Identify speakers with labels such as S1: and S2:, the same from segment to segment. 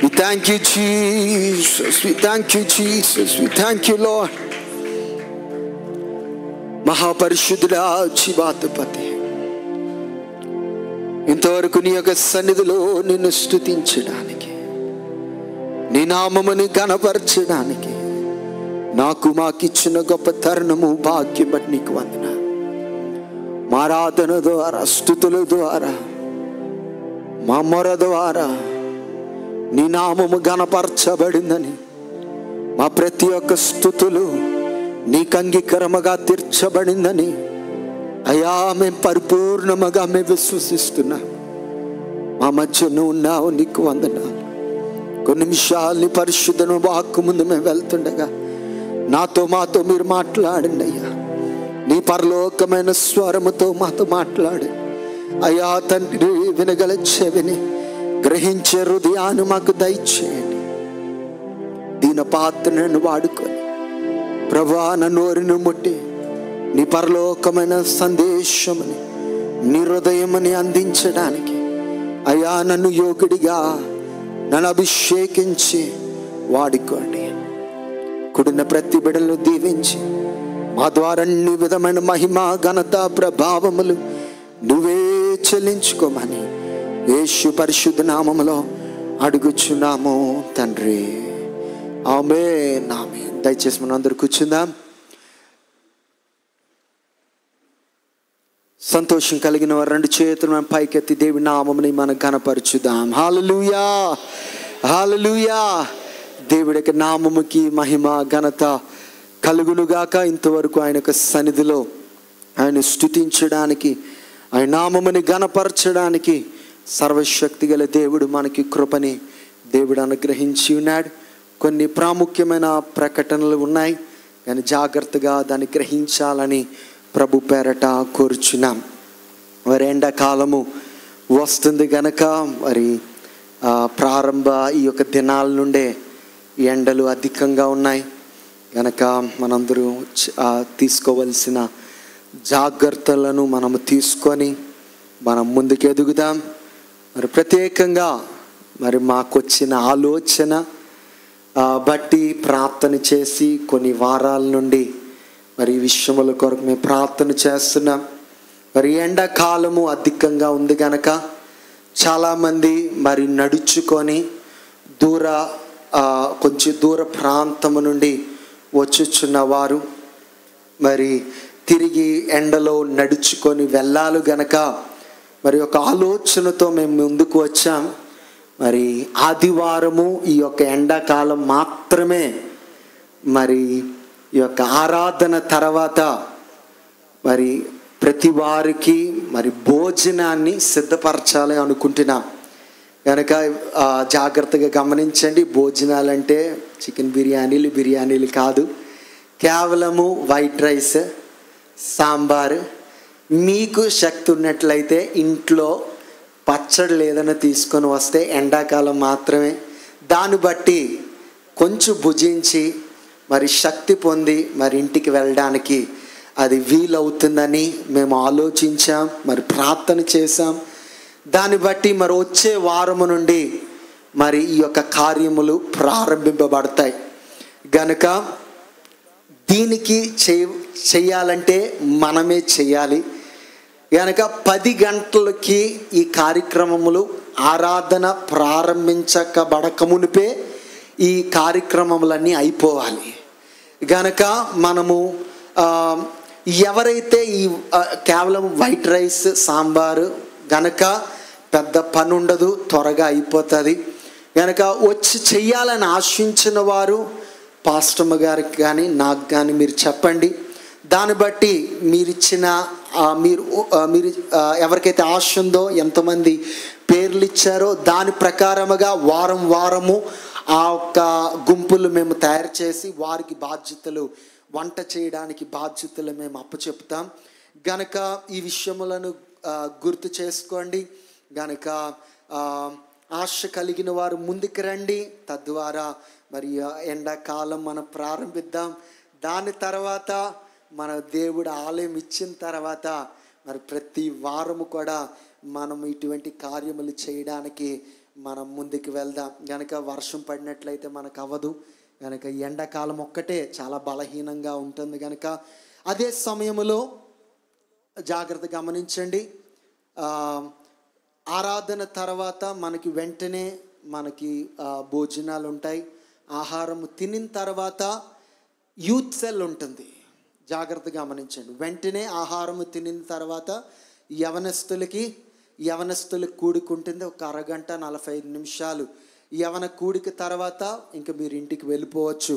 S1: We thank you, Jesus. We thank you, Jesus. We thank you, Lord. మహాపరిశుద్ధుడా, జీవాధిపతి, ఇంతవరకు నీ యొక్క సన్నిధిలో నిన్ను స్తుతించడానికి, నీ నామముని ఘనపరచడానికి మాకిచ్చిన గొప్ప తరుణము, భాగ్యం బట్టి నీకు వందనాలు. మా ఆరాధన ద్వారా, స్తుతుల ద్వారా, మా మొర ద్వారా నీ నామము ఘనపరచబడిందని, మా ప్రతి ఒక్క స్తుతులు నీకు అంగీకారముగా తీర్చబడిందని అయ్యా మేము పరిపూర్ణముగా మేము విశ్వసిస్తున్నాం. మా మధ్య నువ్వు ఉన్నావు, నీకు వందనాలు. కొన్ని నిమిషాలు నీ పరిశుద్ధను వాక్కు ముందు మేము వెళ్తుండగా మాతో మీరు మాట్లాడండి అయ్యా. నీ పరలోకమైన స్వరముతో మాతో మాట్లాడు అయ్యా. తండ్రి, వినగల చెవిని, గ్రహించే హృదయాన్ని మాకు దయచేయండి. దీన పాత్రను వాడుకొని ప్రభువా, నా నోరును ముట్టి నీ పరలోకమైన సందేశముని, నీ హృదయముని అందించడానికి అయ్యా నన్ను యోగుడిగా నన్ను అభిషేకించి వాడుకోండి. కూడిన ప్రతి బిడ్డలను దీవించి మా ద్వారా అన్ని విధమైన మహిమ, ఘనత, ప్రభావములు నువ్వే చెల్లించుకోమని యేసు పరిశుద్ధ నామములో అడుగుచున్నాము తండ్రి. ఆమేన్, ఆమేన్. దయచేసి మనం అందరూ కూర్చుందాం. సంతోషం కలిగిన వారు రెండు చేతులు మనం పైకెత్తి దేవుని నామముని మనం ఘనపరచుదాం. హల్లెలూయా, హల్లెలూయా. దేవుడి యొక్క నామముకి మహిమ, ఘనత కలుగునుగాక. ఇంతవరకు ఆయన యొక్క సన్నిధిలో ఆయన స్తుతించడానికి, ఆయన నామముని ఘనపరచడానికి సర్వశక్తి గల దేవుడు మనకి కృపని దేవుడు అనుగ్రహించి ఉన్నాడు. కొన్ని ప్రాముఖ్యమైన ప్రకటనలు ఉన్నాయి, కానీ జాగ్రత్తగా దాన్ని గ్రహించాలని ప్రభు పేరట కోరుచున్నాం. మరి ఎండాకాలము వస్తుంది గనక మరి ప్రారంభ ఈ యొక్క దినాల నుండే ఎండలు అధికంగా ఉన్నాయి గనక మనందరూ తీసుకోవలసిన జాగ్రత్తలను మనము తీసుకొని మనం ముందుకు ఎదుగుదాం. మరి ప్రత్యేకంగా మరి మాకు వచ్చిన ఆలోచన బట్టి ప్రార్థన చేసి కొన్ని వారాల నుండి మరి ఈ విషయముల కొరకు మేము ప్రార్థన చేస్తున్నాం. మరి ఎండాకాలము అధికంగా ఉంది కనుక చాలామంది మరి నడుచుకొని కొంచెం దూర ప్రాంతము నుండి వచ్చుచున్న వారు మరి తిరిగి ఎండలో నడుచుకొని వెళ్ళాలి గనక మరి ఒక ఆలోచనతో మేము ముందుకు వచ్చాం. మరి ఆదివారము ఈ యొక్క ఎండాకాలం మాత్రమే మరి ఈ యొక్క ఆరాధన తర్వాత మరి ప్రతి వారికి మరి భోజనాన్ని సిద్ధపరచాలి అనుకుంటున్నాం కనుక జాగ్రత్తగా గమనించండి. భోజనాలంటే చికెన్ బిర్యానీలు కాదు, కేవలము వైట్ రైస్, సాంబార్. మీకు శక్తి ఉన్నట్లయితే ఇంట్లో పచ్చడి ఏదైనా తీసుకొని వస్తే ఎండాకాలం మాత్రమే, దాన్ని బట్టి కొంచెం భుజించి మరి శక్తి పొంది మరి ఇంటికి వెళ్ళడానికి అది వీలవుతుందని మేము ఆలోచించాం, మరి ప్రార్థన చేశాం. దాన్ని బట్టి మరి వచ్చే వారము నుండి మరి ఈ యొక్క కార్యములు ప్రారంభింపబడతాయి గనుక దీనికి చేయాలంటే మనమే చేయాలి గనక 10 గంటలకి ఈ కార్యక్రమములు ఆరాధన ప్రారంభించబడక మునిపే ఈ కార్యక్రమములన్నీ అయిపోవాలి గనక మనము ఎవరైతే ఈ కేవలం వైట్ రైస్, సాంబారు గనక పెద్ద పని ఉండదు, త్వరగా అయిపోతుంది గనక వచ్చి చెయ్యాలని ఆశించిన వారు పాస్టమ్మ గారికి కానీ నాకు కానీ మీరు చెప్పండి. దాన్ని బట్టి మీరు ఎవరికైతే ఆశ ఉందో, ఎంతమంది పేర్లు ఇచ్చారో దాని ప్రకారముగా వారము ఆ యొక్క గుంపులు మేము తయారు చేసి వారికి బాధ్యతలు, వంట చేయడానికి బాధ్యతలు మేము అప్పచెప్తాం గనక ఈ విషయములను గుర్తు చేసుకోండి. గనక ఆశ కలిగిన వారు ముందుకు రండి. తద్వారా మరి ఎండాకాలం మనం ప్రారంభిద్దాం. దాని తర్వాత మన దేవుడు ఆలయం ఇచ్చిన తర్వాత మరి ప్రతి వారము కూడా మనం ఇటువంటి కార్యములు చేయడానికి మనం ముందుకు వెళ్దాం. గనక వర్షం పడినట్లయితే మనకు అవ్వదు, గనక ఎండాకాలం ఒక్కటే చాలా బలహీనంగా ఉంటుంది. గనక అదే సమయంలో జాగ్రత్త గమనించండి. ఆరాధన తర్వాత మనకి వెంటనే భోజనాలు ఉంటాయి. ఆహారం తినిన తర్వాత యూత్ సెల్ ఉంటుంది. జాగ్రత్త గమనించండి. వెంటనే ఆహారం తినిన తర్వాత యవనస్తులకి కూడిక ఉంటుంది. ఒక అరగంట 45 నిమిషాలు యవన కూడిక తర్వాత ఇంకా మీరు ఇంటికి వెళ్ళిపోవచ్చు.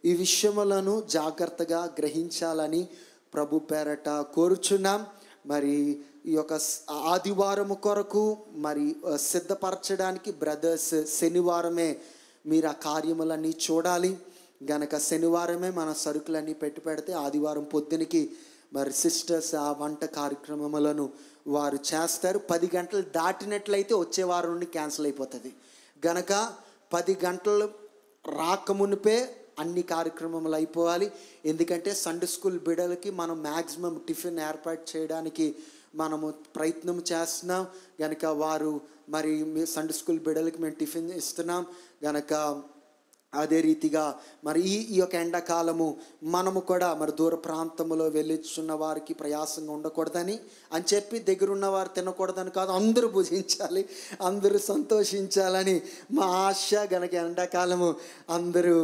S1: ఈ విషయములను జాగ్రత్తగా గ్రహించాలని ప్రభు పేరట కోరుచున్నాం. మరి ఈ యొక్క ఆదివారం కొరకు మరి సిద్ధపరచడానికి బ్రదర్స్ శనివారమే మీరు ఆ కార్యములన్నీ చూడాలి. గనక శనివారమే మన సరుకులన్నీ పెడితే ఆదివారం పొద్దునకి మరి సిస్టర్స్ ఆ వంట కార్యక్రమములను వారు చేస్తారు. 10 గంటలు దాటినట్లయితే వచ్చే వారం నుండి క్యాన్సిల్ అయిపోతుంది. గనక 10 గంటలు రాకమునిపే అన్ని కార్యక్రమములు అయిపోవాలి. ఎందుకంటే సండే స్కూల్ బిడ్డలకి మనం మ్యాక్సిమం టిఫిన్ ఏర్పాటు చేయడానికి మనము ప్రయత్నం చేస్తున్నాం. గనక వారు మరి సండే స్కూల్ బిడ్డలకి మేము టిఫిన్ ఇస్తున్నాం. గనక అదే రీతిగా మరి ఈ యొక్క ఎండాకాలము మనము కూడా మరి దూర ప్రాంతంలో వెళ్ళిచున్న వారికి ప్రయాసంగా ఉండకూడదని అని చెప్పి దగ్గరున్న వారు తినకూడదని కాదు, అందరూ భుజించాలి, అందరూ సంతోషించాలని మా ఆశ. గనక ఎండాకాలము అందరూ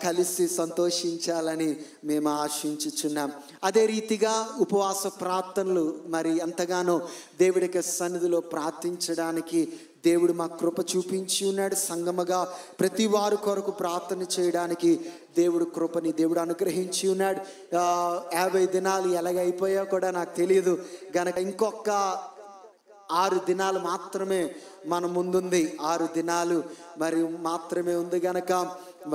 S1: కలిసి సంతోషించాలని మేము ఆశించుచున్నాం. అదే రీతిగా ఉపవాస ప్రార్థనలు మరి ఎంతగానో దేవుడికి సన్నిధిలో ప్రార్థించడానికి దేవుడు మా కృప చూపించి ఉన్నాడు. సంగమగా ప్రతి వారి కొరకు ప్రార్థన చేయడానికి దేవుడు అనుగ్రహించి ఉన్నాడు. 50 దినాలు ఎలాగైపోయా కూడా నాకు తెలియదు. గనక ఇంకొక 6 దినాలు మాత్రమే మన ముందుంది. 6 దినాలు మరి మాత్రమే ఉంది. గనక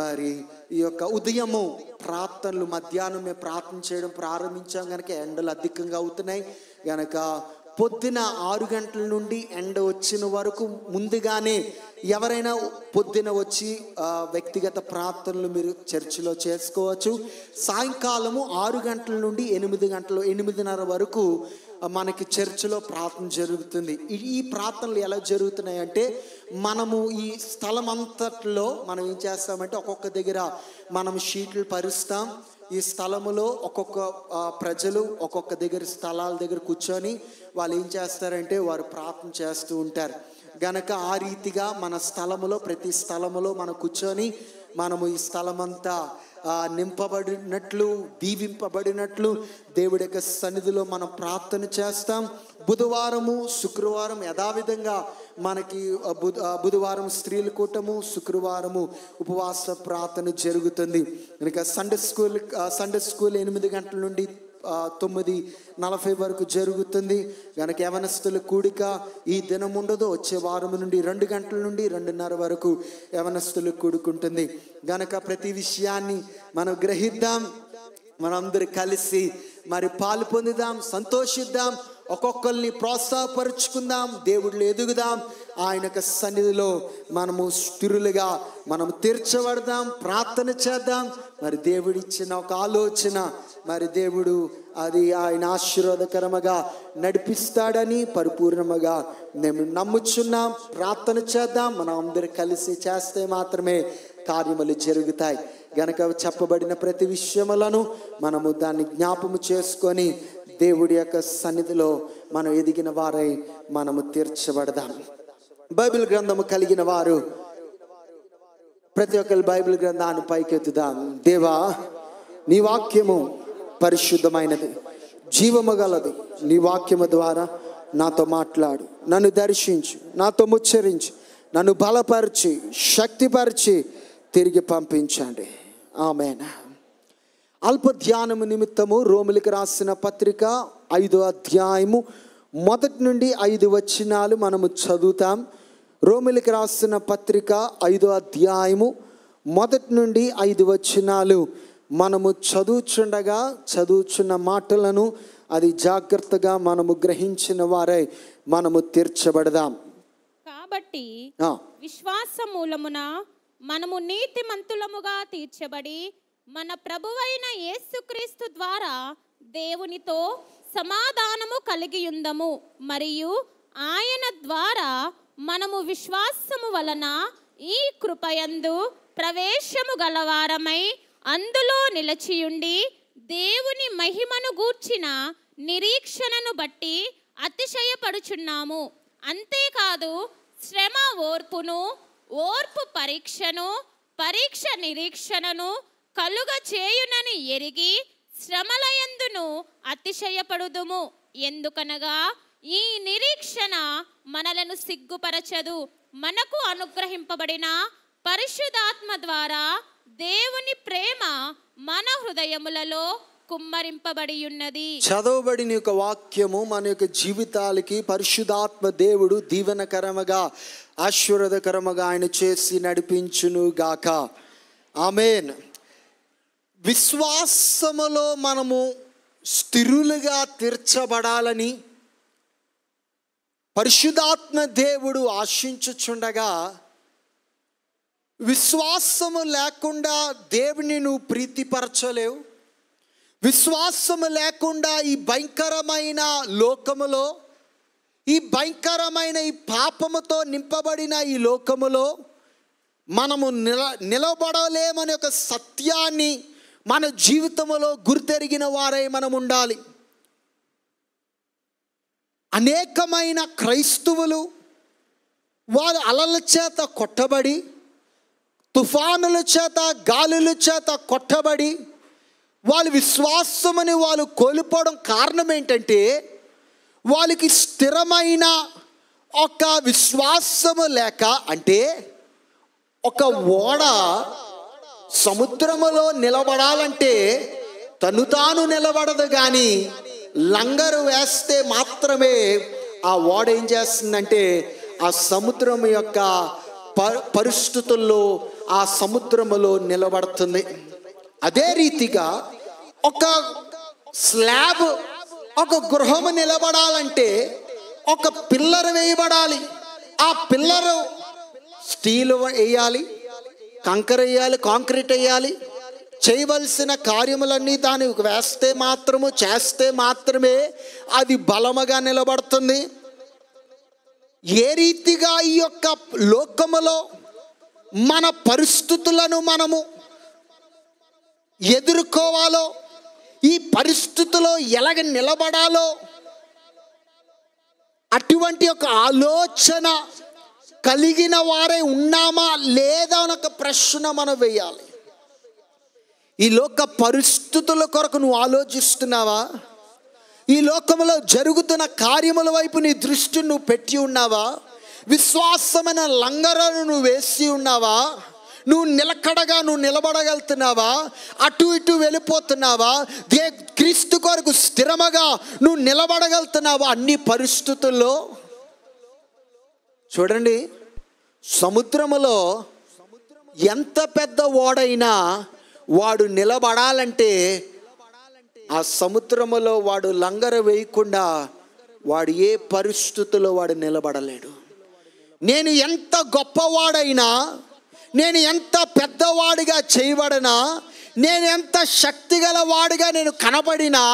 S1: మరి ఈ యొక్క ఉదయము ప్రార్థనలు మధ్యాహ్నమే ప్రార్థన చేయడం ప్రారంభించాం. గనక ఎండలు అధికంగా అవుతున్నాయి. గనక పొద్దున 6 గంటల నుండి ఎండ వచ్చిన వరకు ముందుగానే ఎవరైనా పొద్దున వచ్చి వ్యక్తిగత ప్రార్థనలు మీరు చర్చిలో చేసుకోవచ్చు. సాయంకాలము 6 గంటల నుండి 8:30 వరకు మనకి చర్చిలో ప్రార్థన జరుగుతుంది. ఈ ప్రార్థనలు ఎలా జరుగుతున్నాయి అంటే, మనము ఈ స్థలం అంతట్లో మనం ఏం చేస్తామంటే ఒక్కొక్క దగ్గర మనం షీట్లు పరుస్తాం. ఈ స్థలములో ఒక్కొక్క ప్రజలు ఒక్కొక్క దగ్గర స్థలాల దగ్గర కూర్చొని వాళ్ళు ఏం చేస్తారంటే వారు ప్రార్థన చేస్తూ ఉంటారు. గనక ఆ రీతిగా మన స్థలములో ప్రతి స్థలములో మనం కూర్చొని మనము ఈ స్థలమంతా నింపబడినట్లు దీవింపబడినట్లు దేవుడి యొక్క సన్నిధిలో మనం ప్రార్థన చేస్తాం. బుధవారము శుక్రవారం యథావిధంగా మనకి బుధవారం స్త్రీల కూటము, శుక్రవారము ఉపవాస ప్రార్థన జరుగుతుంది. కనుక సండే స్కూల్ 8 గంటల నుండి 9:40 వరకు జరుగుతుంది. గనక యవనస్తుల కూడిక ఈ దినం ఉండదు. వచ్చే వారం నుండి 2 గంటల నుండి 2:30 వరకు యవనస్తులు కూడుకుంటుంది. గనక ప్రతి విషయాన్ని మనం గ్రహిద్దాం, మనందరూ కలిసి మరి పాలు పొందుదాం, సంతోషిద్దాం, ఒక్కొక్కరిని ప్రోత్సాహపరుచుకుందాం, దేవుడిలో ఎదుగుదాం. ఆయన యొక్క సన్నిధిలో మనము స్థిరులుగా మనం తీర్చబడదాం, ప్రార్థన చేద్దాం. మరి దేవుడిచ్చిన ఒక ఆలోచన మరి దేవుడు అది ఆయన ఆశీర్వాదకరముగా నడిపిస్తాడని పరిపూర్ణముగా మేము నమ్ముచున్నాం. ప్రార్థన చేద్దాం. మనం అందరూ కలిసి చేస్తే మాత్రమే కార్యములు జరుగుతాయి. గనక చెప్పబడిన ప్రతి విషయములను మనము దాన్ని జ్ఞాపము చేసుకొని దేవుడి యొక్క సన్నిధిలో మనం ఎదిగిన వారై మనము తీర్చబడదాం. బైబిల్ గ్రంథము కలిగిన వారు ప్రతి ఒక్కరు బైబిల్ గ్రంథాన్ని పైకెత్తుదాం. దేవా, నీ వాక్యము పరిశుద్ధమైనది, జీవము గలది. నీ వాక్యము ద్వారా నాతో మాట్లాడు, నన్ను దర్శించు, నాతో ముచ్చరించు, నన్ను బలపరిచి శక్తిపరిచి తిరిగి పంపించండి. ఆమేన్. అల్ప ధ్యానము నిమిత్తము రోమిలికి రాసిన పత్రిక 5వ అధ్యాయము 1 నుండి 5 వచనాలు మనము చదువుతాం. రోమిలికి రాసిన పత్రిక 5వ అధ్యాయము 1 నుండి 5 వచనాలు మనము చదువుచున్న మాటలను అది జాగ్రత్తగా మనము గ్రహించిన వారై మనము తీర్చబడదాం.
S2: కాబట్టి విశ్వాస మూలమున మనము నీతిమంతులముగా తీర్చబడి మన ప్రభువైన యేసుక్రీస్తు ద్వారా దేవునితో సమాధానము కలిగి ఉందము. మరియు ఆయన ద్వారా మనము విశ్వాసము వలన ఈ కృపయందు ప్రవేశము గలవారమై అందులో నిలచియుండి దేవుని మహిమను గూర్చిన నిరీక్షణను బట్టి అతిశయపడుచున్నాము. అంతేకాదు శ్రమ ఓర్పును, ఓర్పు పరీక్షను, పరీక్ష నిరీక్షణను కలుగ చేయునని ఎరిగి శ్రమలయందును అతిశయపడుదుము. ఎందుకనగా ఈ నిరీక్షణ మనలను సిగ్గుపరచదు, మనకు అనుగ్రహింపబడిన పరిశుద్ధాత్మ ద్వారా దేవుని ప్రేమ మన హృదయములలో కుమ్మరింపబడి ఉన్నది.
S1: చదవబడిన యొక్క వాక్యము మన యొక్క జీవితాలకి పరిశుద్ధాత్మ దేవుడు దీవెనకరముగా ఆశీర్వాదకరముగా ఆయన చేసి నడిపించును గాక. ఆమేన్. విశ్వాసములో మనము స్థిరులుగా తీర్చబడాలని పరిశుద్ధాత్మ దేవుడు ఆశించుచుండగా, విశ్వాసము లేకుండా దేవుని నువ్వు ప్రీతిపరచలేవు. విశ్వాసము లేకుండా ఈ భయంకరమైన లోకములో, ఈ భయంకరమైన ఈ పాపముతో నింపబడిన ఈ లోకములో మనము నిలబడలేమనే ఒక సత్యాన్ని మన జీవితంలో గుర్తెరిగిన వారై మనం ఉండాలి. అనేకమైన క్రైస్తవులు వారు అలల చేత కొట్టబడి, తుఫానుల చేత, గాలుల చేత కొట్టబడి వాళ్ళ విశ్వాసమని వాళ్ళు కోల్పోవడం కారణం ఏంటంటే, వాళ్ళకి స్థిరమైన ఒక విశ్వాసము లేక. అంటే ఒక ఓడ సముద్రములో నిలబడాలంటే తను తాను నిలబడదు, కానీ లంగరు వేస్తే మాత్రమే ఆ ఓడ ఏం చేస్తుందంటే ఆ సముద్రం యొక్క పరిస్థితుల్లో ఆ సముద్రములో నిలబడుతుంది. అదే రీతిగా ఒక స్లాబ్, ఒక గృహము నిలబడాలంటే ఒక పిల్లర్ వేయబడాలి. ఆ పిల్లరు స్టీల్ వేయాలి, కంకర వేయాలి, కాంక్రీట్ వేయాలి. చేయవలసిన కార్యములన్నీ దానికి వేస్తే మాత్రము, చేస్తే మాత్రమే అది బలముగా నిలబడుతుంది. ఏ రీతిగా ఈ యొక్క లోకములో మన పరిస్థితులను మనము ఎదుర్కోవాలో, ఈ పరిస్థితుల్లో ఎలాగ నిలబడాలో, అటువంటి ఒక ఆలోచన కలిగిన వారే ఉన్నామా లేదా అని ఒక ప్రశ్న మనం వేయాలి. ఈ లోక పరిస్థితుల కొరకు నువ్వు ఆలోచిస్తున్నావా? ఈ లోకంలో జరుగుతున్న కార్యముల వైపు నీ దృష్టి నువ్వు పెట్టి ఉన్నావా? విశ్వాసమైన లంగరను నువ్వు వేసి ఉన్నావా? నువ్వు నిలకడగా నువ్వు నిలబడగలుగుతున్నావా? అటు ఇటు వెళ్ళిపోతున్నావా? క్రీస్తు కొరకు స్థిరముగా నువ్వు నిలబడగలుగుతున్నావా? అన్ని పరిస్థితుల్లో చూడండి, సముద్రములో ఎంత పెద్ద ఓడైనా వాడు నిలబడాలంటే ఆ సముద్రములో వాడు లంగర వేయకుండా వాడు ఏ పరిస్థితుల్లో వాడు నిలబడలేడు. నేను ఎంత గొప్పవాడైనా, నేను ఎంత పెద్దవాడిగా చేయబడినా, నేను ఎంత శక్తిగల వాడిగా నేను కనబడినా,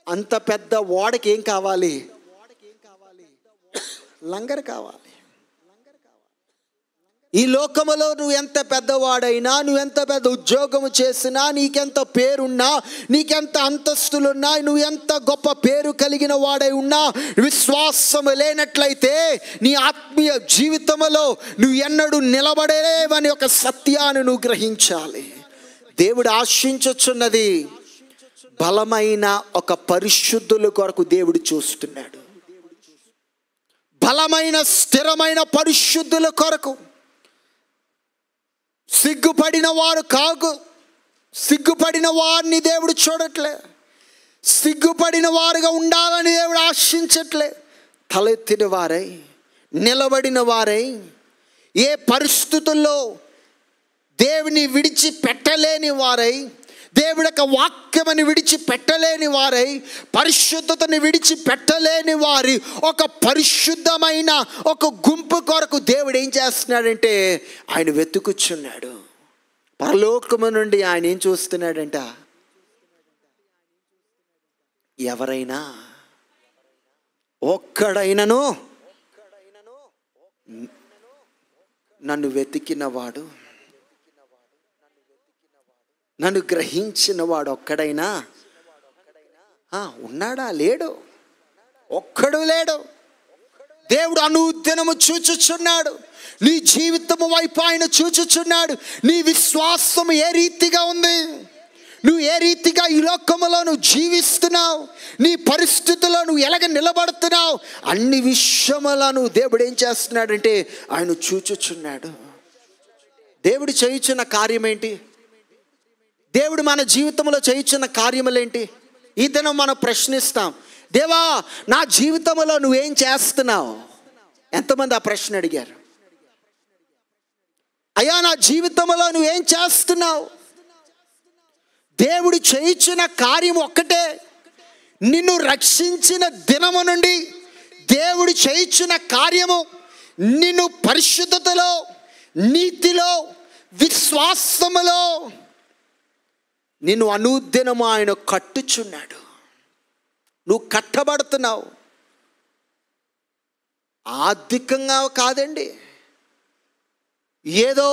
S1: అంత పెద్ద ఓడకి ఏం కావాలి? లంగర్ కావాలి. ఈ లోకములో నువ్వు ఎంత పెద్దవాడైనా, నువ్వు ఎంత పెద్ద ఉద్యోగము చేసినా, నీకెంత పేరున్నా, నీకెంత అంతస్తులున్నా, నువ్వు ఎంత గొప్ప పేరు కలిగిన వాడై ఉన్నా, విశ్వాసము లేనట్లయితే నీ ఆత్మీయ జీవితంలో నువ్వు ఎన్నడూ నిలబడలేవని ఒక సత్యాన్ని నువ్వు గ్రహించాలి. దేవుడు ఆశించుచున్నది బలమైన ఒక పరిశుద్ధుల కొరకు దేవుడు చూస్తున్నాడు. బలమైన స్థిరమైన పరిశుద్ధుల కొరకు. సిగ్గుపడిన వారు కాదు, సిగ్గుపడిన వారిని దేవుడు చూడట్లే. సిగ్గుపడిన వారుగా ఉండాలని దేవుడు ఆశించట్లే. తలెత్తిన వారై, నిలబడిన వారై, ఏ పరిస్థితుల్లో దేవుని విడిచి పెట్టలేని వారై, దేవుడి యొక్క వాక్యమని విడిచి పెట్టలేని వారై, పరిశుద్ధతని విడిచి పెట్టలేని వారి ఒక పరిశుద్ధమైన ఒక గుంపు కొరకు దేవుడు ఏం చేస్తున్నాడంటే ఆయన వెతుకుచున్నాడు. పరలోకము నుండి ఆయన ఏం చూస్తున్నాడంట? ఎవరైనా ఒక్కడైనను నన్ను వెతికినవాడు, నన్ను గ్రహించిన వాడు ఒక్కడైనా ఉన్నాడా? లేడు, ఒక్కడు లేడు. దేవుడు అనుదినము చూచుచున్నాడు. నీ జీవితము వైపు ఆయన చూచుచున్నాడు. నీ విశ్వాసం ఏ రీతిగా ఉంది, నువ్వు ఏ రీతిగా ఈ లోకములో నువ్వు జీవిస్తున్నావు, నీ పరిస్థితుల్లో నువ్వు ఎలాగ నిలబడుతున్నావు, అన్ని విషయములను దేవుడు ఏం చేస్తున్నాడంటే ఆయన చూచుచున్నాడు. దేవుడు చేయుచున్న కార్యం ఏంటి? దేవుడు మన జీవితంలో చేయుచున్న కార్యములేంటి? ఈ దినం మనం ప్రశ్నిస్తాం, దేవా నా జీవితంలో నువ్వేం చేస్తున్నావు? ఎంతమంది ఆ ప్రశ్న అడిగారు? అయ్యా నా జీవితంలో నువ్వేం చేస్తున్నావు? దేవుడు చేయించిన కార్యం ఒక్కటే. నిన్ను రక్షించిన దినము నుండి దేవుడు చేయించిన కార్యము నిన్ను పరిశుద్ధతలో, నీతిలో, విశ్వాసములో నిన్ను అనుదినము ఆయన కట్టుచున్నాడు. నువ్వు కట్టబడుతున్నావు. ఆర్థికంగా కాదండి, ఏదో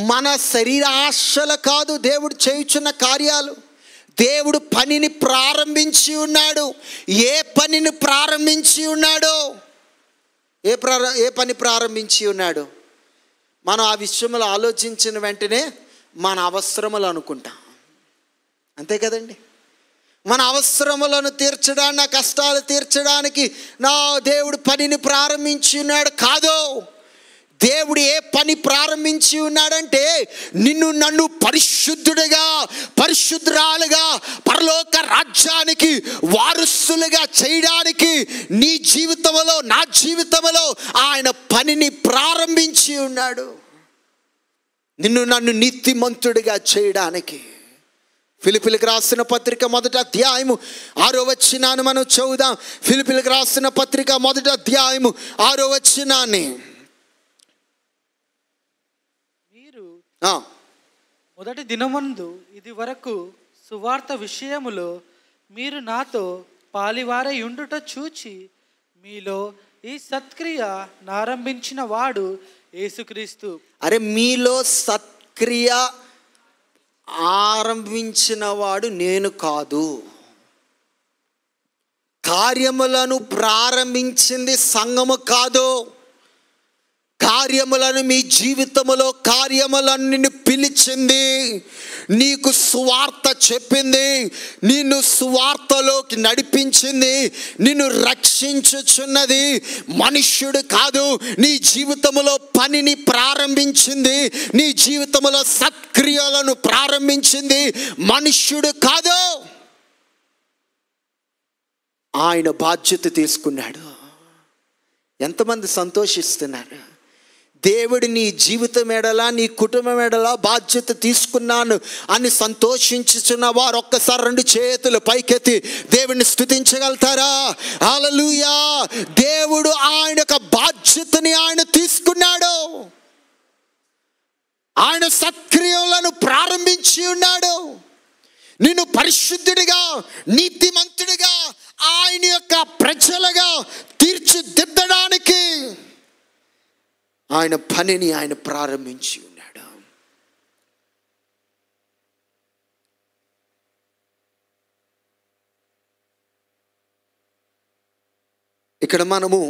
S1: మన శరీర ఆశలు కాదు దేవుడు చేయుచున్న కార్యాలు. దేవుడు పనిని ప్రారంభించి ఉన్నాడు. ఏ పనిని ప్రారంభించి ఉన్నాడో, ఏ పని ప్రారంభించి ఉన్నాడు? మనం ఆ విషయంలో ఆలోచించిన వెంటనే మన అవసరములు అనుకుంటాం. అంతే కదండి. మన అవసరములను తీర్చడానికి, నా కష్టాలు తీర్చడానికి నా దేవుడు పనిని ప్రారంభించి ఉన్నాడు కాదు. దేవుడు ఏ పని ప్రారంభించి ఉన్నాడంటే నిన్ను నన్ను పరిశుద్ధుడిగా, పరిశుద్ధురాలుగా, పరలోక రాజ్యానికి వారసులుగా చేయడానికి నీ జీవితంలో, నా జీవితంలో ఆయన పనిని ప్రారంభించి ఉన్నాడు. నిన్ను నన్ను నీతిమంతుడిగా చేయడానికి. ఫిలిప్పీలకు రాసిన పత్రిక 1వ అధ్యాయము 6వ వచనాన్ని మనం చదువుదాం. ఫిలిప్పీలకు రాసిన పత్రిక 1వ అధ్యాయము 6వ వచనాన్ని.
S3: మీరు మొదటి దినమందు ఇది వరకు సువార్త విషయములో మీరు నాతో పాలివారై ఉండుట చూచి మీలో ఈ సత్క్రియ నారంభించిన వాడు యేసుక్రీస్తు.
S1: అరే మీలో సత్క్రియ ఆరంభించిన వాడు నేను కాదు. కార్యములను ప్రారంభించింది సంఘము కాదు. కార్యములను మీ జీవితంలో కార్యములను నిన్ను పిలిచింది, నీకు సువార్త చెప్పింది, నిన్ను సువార్తలోకి నడిపించింది, నిన్ను రక్షించుచున్నది మనుష్యుడు కాదు. నీ జీవితంలో పనిని ప్రారంభించింది, నీ జీవితంలో సత్క్రియలను ప్రారంభించింది మనుష్యుడు కాదు. ఆయన బాధ్యత తీసుకున్నాడు. ఎంతమంది సంతోషిస్తున్నారు? దేవుడు నీ జీవితం ఎడలా, నీ కుటుంబం ఎడలా బాధ్యత తీసుకున్నాను అని సంతోషించుచున్న వారు ఒక్కసారి 2 చేతులు పైకెత్తి దేవుడిని స్తుతించగలుగుతారా? హల్లెలూయా. దేవుడు ఆయన యొక్క బాధ్యతని ఆయన తీసుకున్నాడు. ఆయన సత్క్రియలను ప్రారంభించి ఉన్నాడు. నిన్ను పరిశుద్ధుడిగా, నీతిమంతుడిగా, ఆయన యొక్క ప్రజలుగా తీర్చిదిద్దడానికి ఆయన పనిని ఆయన ప్రారంభించి ఉన్నాడు. ఇక్కడ మనము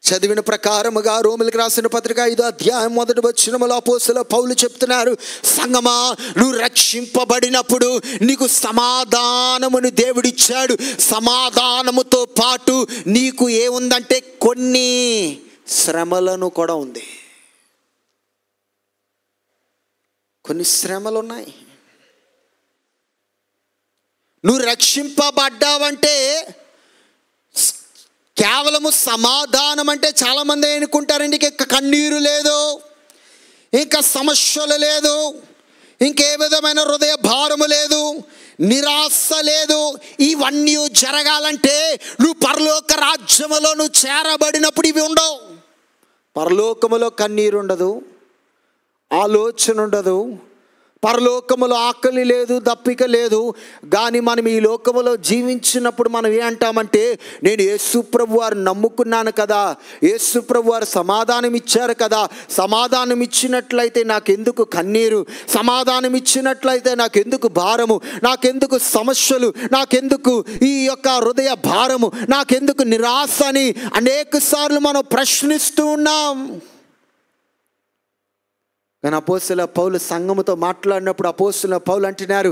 S1: చదివిన ప్రకారముగా రోమిలకు రాసిన పత్రిక 5వ అధ్యాయం 1వ వచనములో అపోస్తలుడైన పౌలు చెప్తున్నారు, సంగమా నువ్వు రక్షింపబడినప్పుడు నీకు సమాధానమును దేవుడిచ్చాడు. సమాధానముతో పాటు నీకు ఏముందంటే కొన్ని శ్రమలను కూడా ఉంది. కొన్ని శ్రమలు ఉన్నాయి. నువ్వు రక్షింపబడ్డావంటే కేవలము సమాధానం అంటే చాలామంది అనుకుంటారండి ఇంకా కన్నీరు లేదు, ఇంకా సమస్యలు లేదు, ఇంకే విధమైన హృదయ భారము లేదు, నిరాశ లేదు. ఇవన్నీ జరగాలంటే నువ్వు పరలోక రాజ్యములో నువ్వు చేరబడినప్పుడు ఇవి ఉండవు. పరలోకములో కన్నీరు ఉండదు, ఆలోచన ఉండదు, పరలోకములో ఆకలి లేదు, దప్పిక లేదు. కానీ మనం ఈ లోకములో జీవించినప్పుడు మనం ఏమంటామంటే, నేను యేసుప్రభు వారు నమ్ముకున్నాను కదా, యేసుప్రభు వారు సమాధానం ఇచ్చారు కదా, సమాధానం ఇచ్చినట్లయితే నాకెందుకు కన్నీరు, సమాధానం ఇచ్చినట్లయితే నాకెందుకు భారము, నాకెందుకు సమస్యలు, నాకెందుకు ఈ యొక్క హృదయ భారము, నాకెందుకు నిరాశ అని అనేక సార్లు మనం ప్రశ్నిస్తూ ఉన్నాం. కానీ అపోస్తలుడైన పౌలు సంఘముతో మాట్లాడినప్పుడు అపోస్తలుడైన పౌలు అంటున్నారు,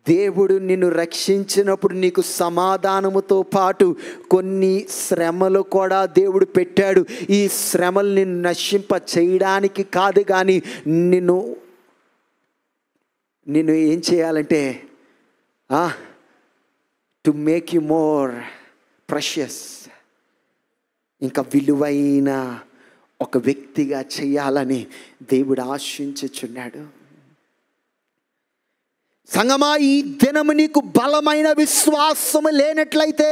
S1: దేవుడు నిన్ను రక్షించినప్పుడు నీకు సమాధానముతో పాటు కొన్ని శ్రమలు కూడా దేవుడు పెట్టాడు. ఈ శ్రమలు నిన్ను నశింప చేయడానికి కాదు, కానీ నిన్ను ఏం చేయాలంటే to make you more precious, ఇంకా విలువైన ఒక వ్యక్తిగా చేయాలని దేవుడు ఆశించుచున్నాడు. సంగమా, ఈ దినము నీకు బలమైన విశ్వాసము లేనట్లయితే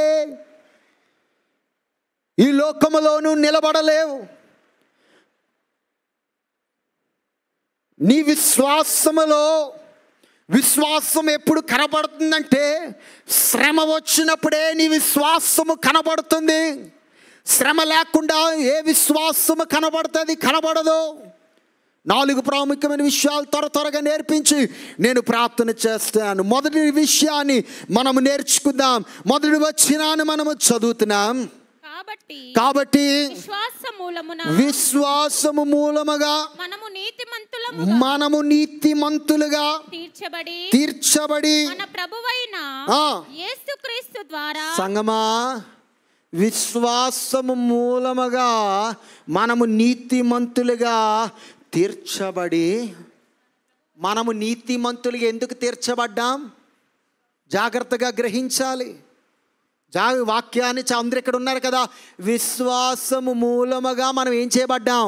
S1: ఈ లోకములోనూ నిలబడలేవు. నీ విశ్వాసం ఎప్పుడు కనబడుతుందంటే, శ్రమ వచ్చినప్పుడే నీ విశ్వాసము కనబడుతుంది. శ్రమ లేకుండా ఏ విశ్వాసము కనబడదు. 4 ప్రాముఖ్యమైన విషయాలు త్వరగా నేర్పించి నేను ప్రార్థన చేస్తాను. మొదటి విషయాన్ని మనము నేర్చుకుందాం. మొదటి వచనాన్ని మనము చదువుతున్నాం. కాబట్టి విశ్వాసము మూలముగా మనము నీతిమంతులుగా తీర్చబడి
S2: మన ప్రభువైన యేసుక్రీస్తు ద్వారా,
S1: సంగమా, విశ్వాసము మూలముగా మనము నీతిమంతులుగా తీర్చబడి, మనము నీతిమంతులుగా ఎందుకు తీర్చబడ్డాం? జాగ్రత్తగా గ్రహించాలి. వాక్యాన్ని అందరూ ఇక్కడ ఉన్నారు కదా. విశ్వాసము మూలముగా మనం ఏం చేయబడ్డాం?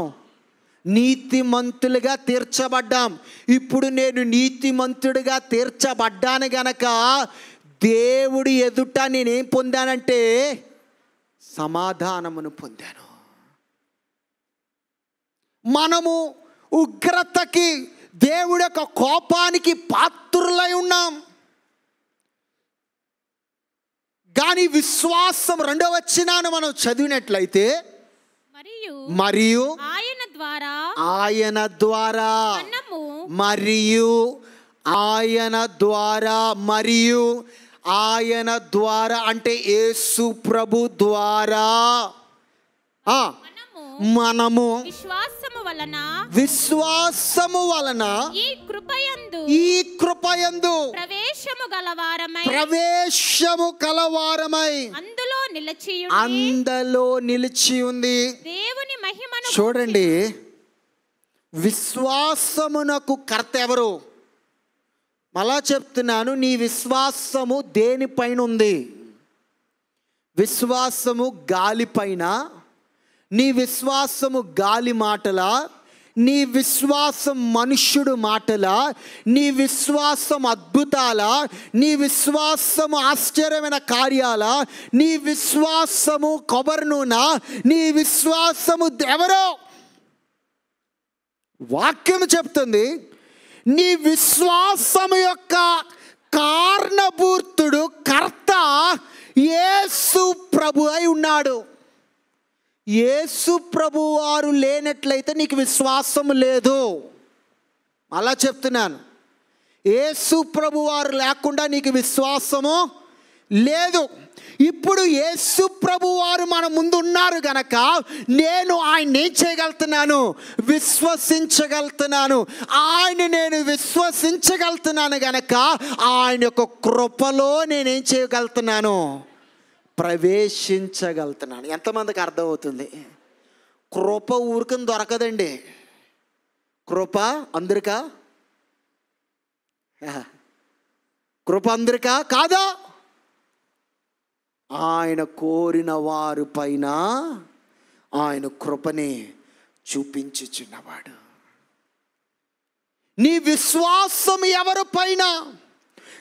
S1: నీతిమంతులుగా తీర్చబడ్డాం. ఇప్పుడు నేను నీతిమంతుడిగా తీర్చబడ్డాను గనక దేవుడి ఎదుట నేనేం పొందానంటే సమాధానమును పొందాను. మనము ఉగ్రతకి, దేవుడి యొక్క కోపానికి పాత్రులై ఉన్నాం. కానీ విశ్వాసం 2వ వచనాన్ని మనం చదివినట్లయితే, మరియు ఆయన ద్వారా అంటే యేసు ప్రభు ద్వారా మనము విశ్వాసము వలన ఈ కృపయందు ప్రవేశము కలవారమై అందులో నిలిచి ఉంది. చూడండి, విశ్వాసమునకు కర్త ఎవరు? మళ్ళా చెప్తున్నాను, నీ విశ్వాసము దేనిపైన ఉంది? విశ్వాసము గాలిపైన? నీ విశ్వాసము గాలి మాటలా? నీ విశ్వాసం మనుష్యుడు మాటలా? నీ విశ్వాసం అద్భుతాలా? నీ విశ్వాసము ఆశ్చర్యమైన కార్యాలా? నీ విశ్వాసము కొబ్బరి నూనె? నీ విశ్వాసము ఎవరో? వాక్యం చెప్తుంది, నీ విశ్వాసము యొక్క కారణభూతుడు, కర్త యేసు ప్రభు అయి ఉన్నాడు. యేసు ప్రభు వారు లేనట్లయితే నీకు విశ్వాసం లేదు. అలా చెప్తున్నాను, యేసు ప్రభు వారు లేకుండా నీకు విశ్వాసము లేదు. ఇప్పుడు యేసు ప్రభు వారు మన ముందు ఉన్నారు గనక నేను ఆయన ఏం చేయగలుగుతున్నాను? విశ్వసించగలుగుతున్నాను. నేను విశ్వసించగలుగుతున్నాను గనక ఆయన యొక్క కృపలో నేనేం చేయగలుగుతున్నాను? ప్రవేశించగలుగుతున్నాను. ఎంతమందికి అర్థమవుతుంది? కృప ఊరికని దొరకదండి. కృప అందరికా? కృప అందరికా కాదా? ఆయన కోరిన వారి పైన ఆయన కృపని చూపించుచున్నవాడు. నీ విశ్వాసం ఎవరి పైన?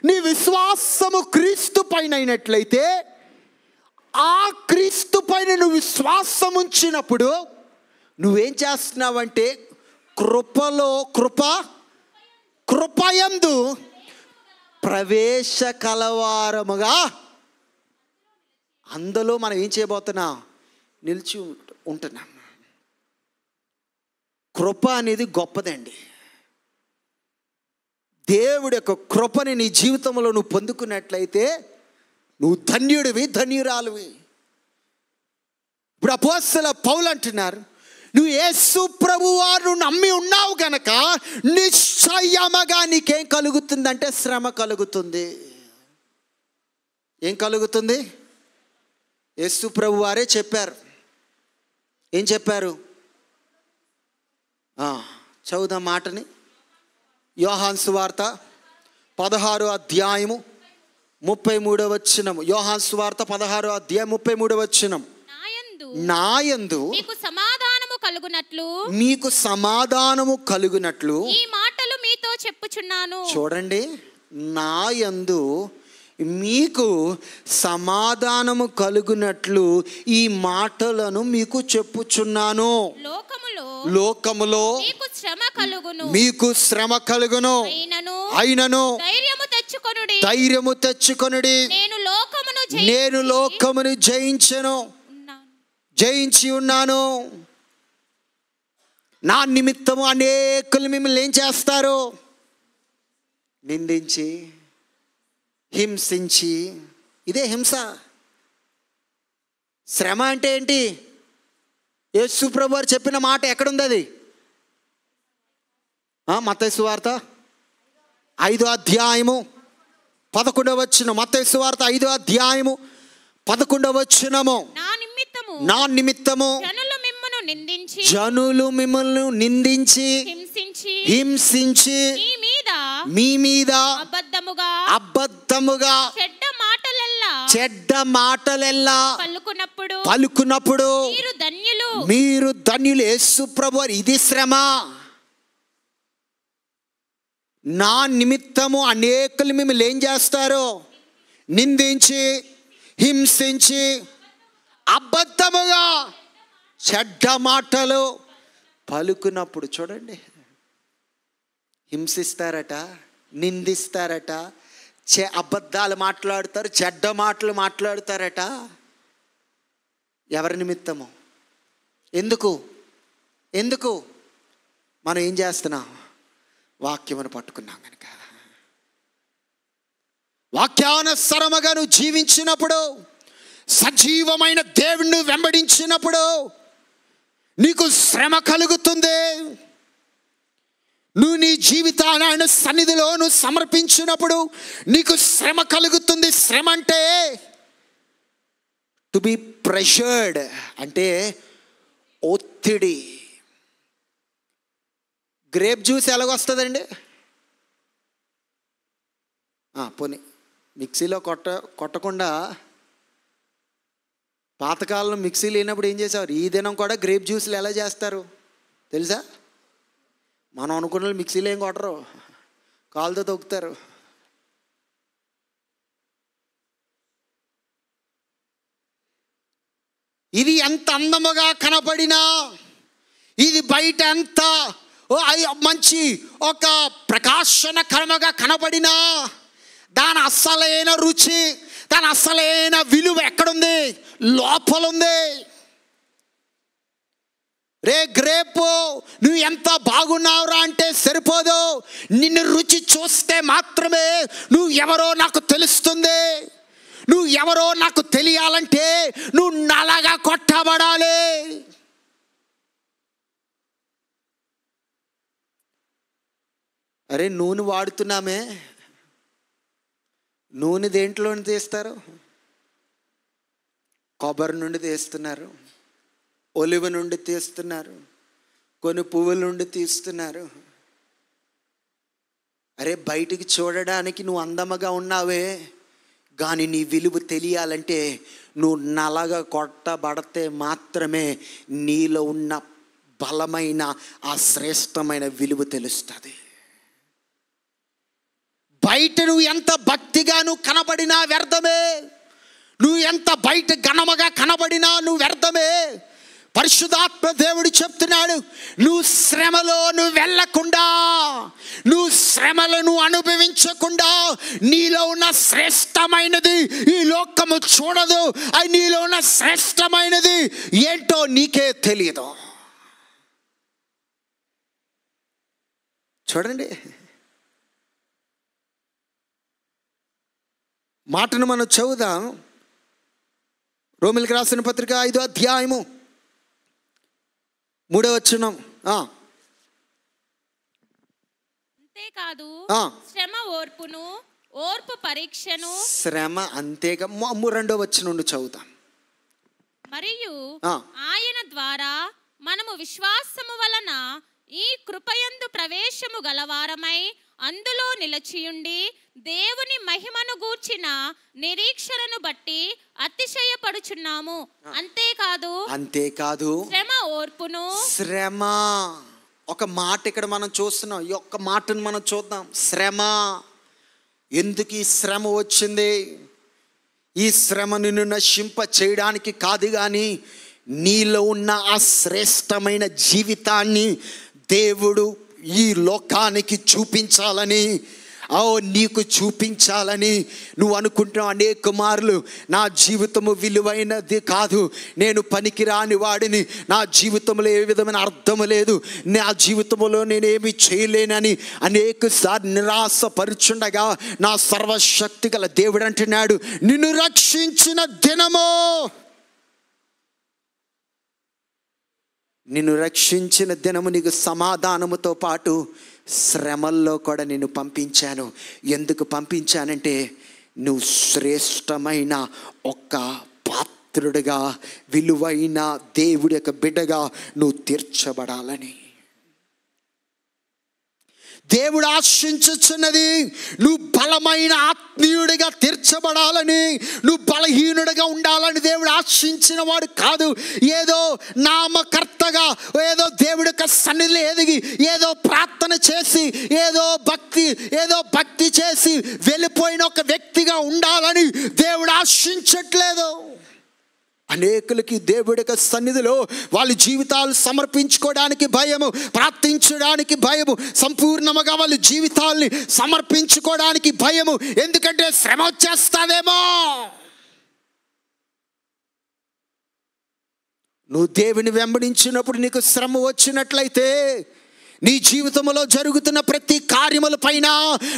S1: నీ విశ్వాసము క్రీస్తు పైన అయినట్లయితే, ఆ క్రీస్తు పైన నువ్వు విశ్వాసం ఉంచినప్పుడు నువ్వేం చేస్తున్నావంటే కృపలో కృపయందు ప్రవేశ కలవారముగా అందులో మనం ఏం చేయబోతున్నాం? నిలిచి ఉంటున్నాం. కృప అనేది గొప్పదండి. దేవుడి యొక్క కృపని నీ జీవితంలో నువ్వు పొందుకున్నట్లయితే నువ్వు ధన్యుడివి, ధన్యురాలువి. ఇప్పుడు అపోస్తలుడైన పౌలు అంటున్నారు, నువ్వు యేసు ప్రభువారు నమ్మి ఉన్నావు గనక నిశ్చయముగా నీకేం కలుగుతుందంటే శ్రమ కలుగుతుంది. ఏం కలుగుతుంది? యేసు ప్రభువారే చెప్పారు. ఏం చెప్పారు? చదువుదాం మాటని. యోహాను సువార్త 16వ అధ్యాయము 33వ వచనం. యోహాను సువార్త 16వ అధ్యాయం 33వ వచనం. నాయందు
S2: మీకు సమాధానము కలుగునట్లు,
S1: మీకు సమాధానము కలుగునట్లు
S2: ఈ మాటలు మీతో చెప్పుచున్నాను.
S1: చూడండి, నాయందు మీకు సమాధానము కలుగునట్లు ఈ మాటలను మీకు చెప్పుచున్నాను. లోకములో మీకు శ్రమ కలుగును, అయినను ధైర్యము తెచ్చుకొనుడి, నేను లోకమును జయించి ఉన్నాను. నా నిమిత్తము అనేకులు మిమ్మల్ని ఏం చేస్తారు? నిందించి, హింసించి. ఇదే హింస. శ్రమ అంటే ఏంటి? యేసు ప్రభువారు చెప్పిన మాట ఎక్కడుంది? అది మత్తయి సువార్త 5వ అధ్యాయము 11వ వచనం. మత్తయి సువార్త 5వ అధ్యాయము 11వ వచనము. నా నిమిత్తము జనులు మిమ్మల్ని నిందించి హింసించి మీ మీద అబద్ధముగా చెడ్డ మాటలెల్లా పలుకున్నప్పుడు మీరు ధన్యులు. యేసు ప్రభువారు ఇది శ్రమ. నా నిమిత్తము అనేకులు మిమ్మల్ని ఏం చేస్తారు? నిందించి, హింసించి, అబద్ధముగా చెడ్డ మాటలు పలుకున్నప్పుడు. చూడండి, హింసిస్తారట, నిందిస్తారట, అబద్ధాలు మాట్లాడతారు, చెడ్డ మాటలు మాట్లాడతారట. ఎవరి నిమిత్తము? ఎందుకు మనం ఏం చేస్తున్నాం? వాక్యమును పట్టుకున్నాం కనుక. వాక్యానుసారముగా నువ్వు జీవించినప్పుడు, సజీవమైన దేవుణ్ణి వెంబడించినప్పుడు నీకు శ్రమ కలుగుతుంది. నువ్వు నీ జీవితాన్ని ఆయన సన్నిధిలో నువ్వు సమర్పించినప్పుడు నీకు శ్రమ కలుగుతుంది. శ్రమ అంటే టు బి ప్రెషర్డ్, అంటే ఒత్తిడి. గ్రేప్ జ్యూస్ ఎలాగొస్తుందండి? పోనీ మిక్సీలో కొట్టకుండా పాతకాలంలో మిక్సీ లేనప్పుడు ఏం చేసేవారు? ఈ దినం కూడా గ్రేప్ జ్యూస్లు ఎలా చేస్తారు తెలుసా? మనం అనుకున్న మిక్సీలో ఏం కొట్టరు, కాలుతో తొక్కుతారు. ఇది ఎంత అందముగా కనపడినా, ఇది బయట ఎంత మంచి ఒక ప్రకాశనకరముగా కనపడినా, దాని అస్సలైన రుచి, దాని అస్సలైన విలువ ఎక్కడుంది? లోపలుంది. రే గ్రేపు, నువ్వు ఎంత బాగున్నావురా అంటే సరిపోదు. నిన్ను రుచి చూస్తే మాత్రమే నువ్వు ఎవరో నాకు తెలుస్తుంది. నువ్వు ఎవరో నాకు తెలియాలంటే నువ్వు నలగా కొట్టబడాలి. అరే నూనె వాడుతున్నామే, నూనె దేంట్లో తీస్తారు? కొబ్బరి నుండి తీస్తున్నారు, ఒలివ నుండి తీస్తున్నారు, కొన్ని పువ్వుల నుండి తీస్తున్నారు. అరే బయటికి చూడడానికి నువ్వు అందముగా ఉన్నావే, కానీ నీ విలువ తెలియాలంటే నువ్వు నలగా కొట్టబడితే మాత్రమే నీలో ఉన్న బలమైన ఆ శ్రేష్టమైన విలువ తెలుస్తుంది. బయట నువ్వు ఎంత భక్తిగా నువ్వు కనబడినా వ్యర్థమే. నువ్వు ఎంత బయట ఘనముగా కనబడినా నువ్వు వ్యర్థమే. పరిశుద్ధాత్మ దేవుడు చెప్తున్నాడు, నువ్వు శ్రమలో నువ్వు వెళ్ళకుండా, నువ్వు శ్రమలను అనుభవించకుండా, నీలో ఉన్న శ్రేష్టమైనది ఈ లోకము చూడదు. అది నీలో ఉన్న శ్రేష్టమైనది ఏంటో నీకే తెలియదు. చూడండి, మాటను మనం చదువుదాం. రోమీయులకు రాసిన పత్రిక 5వ అధ్యాయము 3వ వచనం.
S2: అంతేకాదు శ్రమ ఓర్పును, ఓర్పు పరీక్షను.
S1: శ్రమ అంతేగా 2వ వచనం నుండి చదువుతాం.
S2: మరియు ఆయన ద్వారా మనము విశ్వాసము వలన ఈ కృపయందు ప్రవేశము గలవారమై అందులో నిలచియుండి దేవుని మహిమను గూర్చిన నిరీక్షణను బట్టి అతిశయపడుచున్నాము. అంతేకాదు శ్రమ ఓర్పును.
S1: శ్రమ ఒక మాట ఇక్కడ మనం చూస్తున్నాం. ఈ ఒక్క మాటను మనం చూద్దాం. శ్రమ. ఎందుకు ఈ శ్రమ వచ్చింది? ఈ శ్రమ నిన్ను నశింప చేయడానికి కాదు, కానీ నీలో ఉన్న ఆ శ్రేష్టమైన జీవితాన్ని దేవుడు ఈ లోకానికి చూపించాలని, నీకు చూపించాలని నువ్వు అనుకుంటున్నావు. అనేక మార్లు నా జీవితము విలువైనది కాదు, నేను పనికిరాని వాడిని, నా జీవితంలో ఏ విధమైన అర్థము లేదు, నా జీవితంలో నేనేమి చేయలేనని అనేకసార్లు నిరాశపరుచుండగా నా సర్వశక్తి గల దేవుడు అంటున్నాడు, నిన్ను రక్షించిన దినము, నిన్ను రక్షించిన దినము నీకు సమాధానముతో పాటు శ్రమల్లో కూడా నిన్ను పంపించాను. ఎందుకు పంపించానంటే నువ్వు శ్రేష్టమైన ఒక్క పాత్రుడిగా, విలువైన దేవుడి యొక్క బిడ్డగా నువ్వు తీర్చబడాలని. దేవుడు ఆశించుచున్నది నువ్వు బలమైన ఆత్మీయుడిగా తీర్చబడాలని, నువ్వు బలహీనుడిగా ఉండాలని దేవుడు ఆశించిన వాడు కాదు. ఏదో నామకర్తగా, ఏదో దేవుడి యొక్క సన్నిధిలో ఎదిగి, ఏదో ప్రార్థన చేసి, ఏదో భక్తి చేసి వెళ్ళిపోయిన ఒక వ్యక్తిగా ఉండాలని దేవుడు ఆశించట్లేదు. అనేకులకి దేవుడి యొక్క సన్నిధిలో వాళ్ళ జీవితాలు సమర్పించుకోవడానికి భయము, ప్రార్థించడానికి భయము, సంపూర్ణముగా వాళ్ళ జీవితాల్ని సమర్పించుకోవడానికి భయము. ఎందుకంటే శ్రమ వచ్చేస్తాదేమో. నువ్వు దేవుని వెంబడించినప్పుడు నీకు శ్రమ వచ్చినట్లయితే నీ జీవితంలో జరుగుతున్న ప్రతి కార్యముల పైన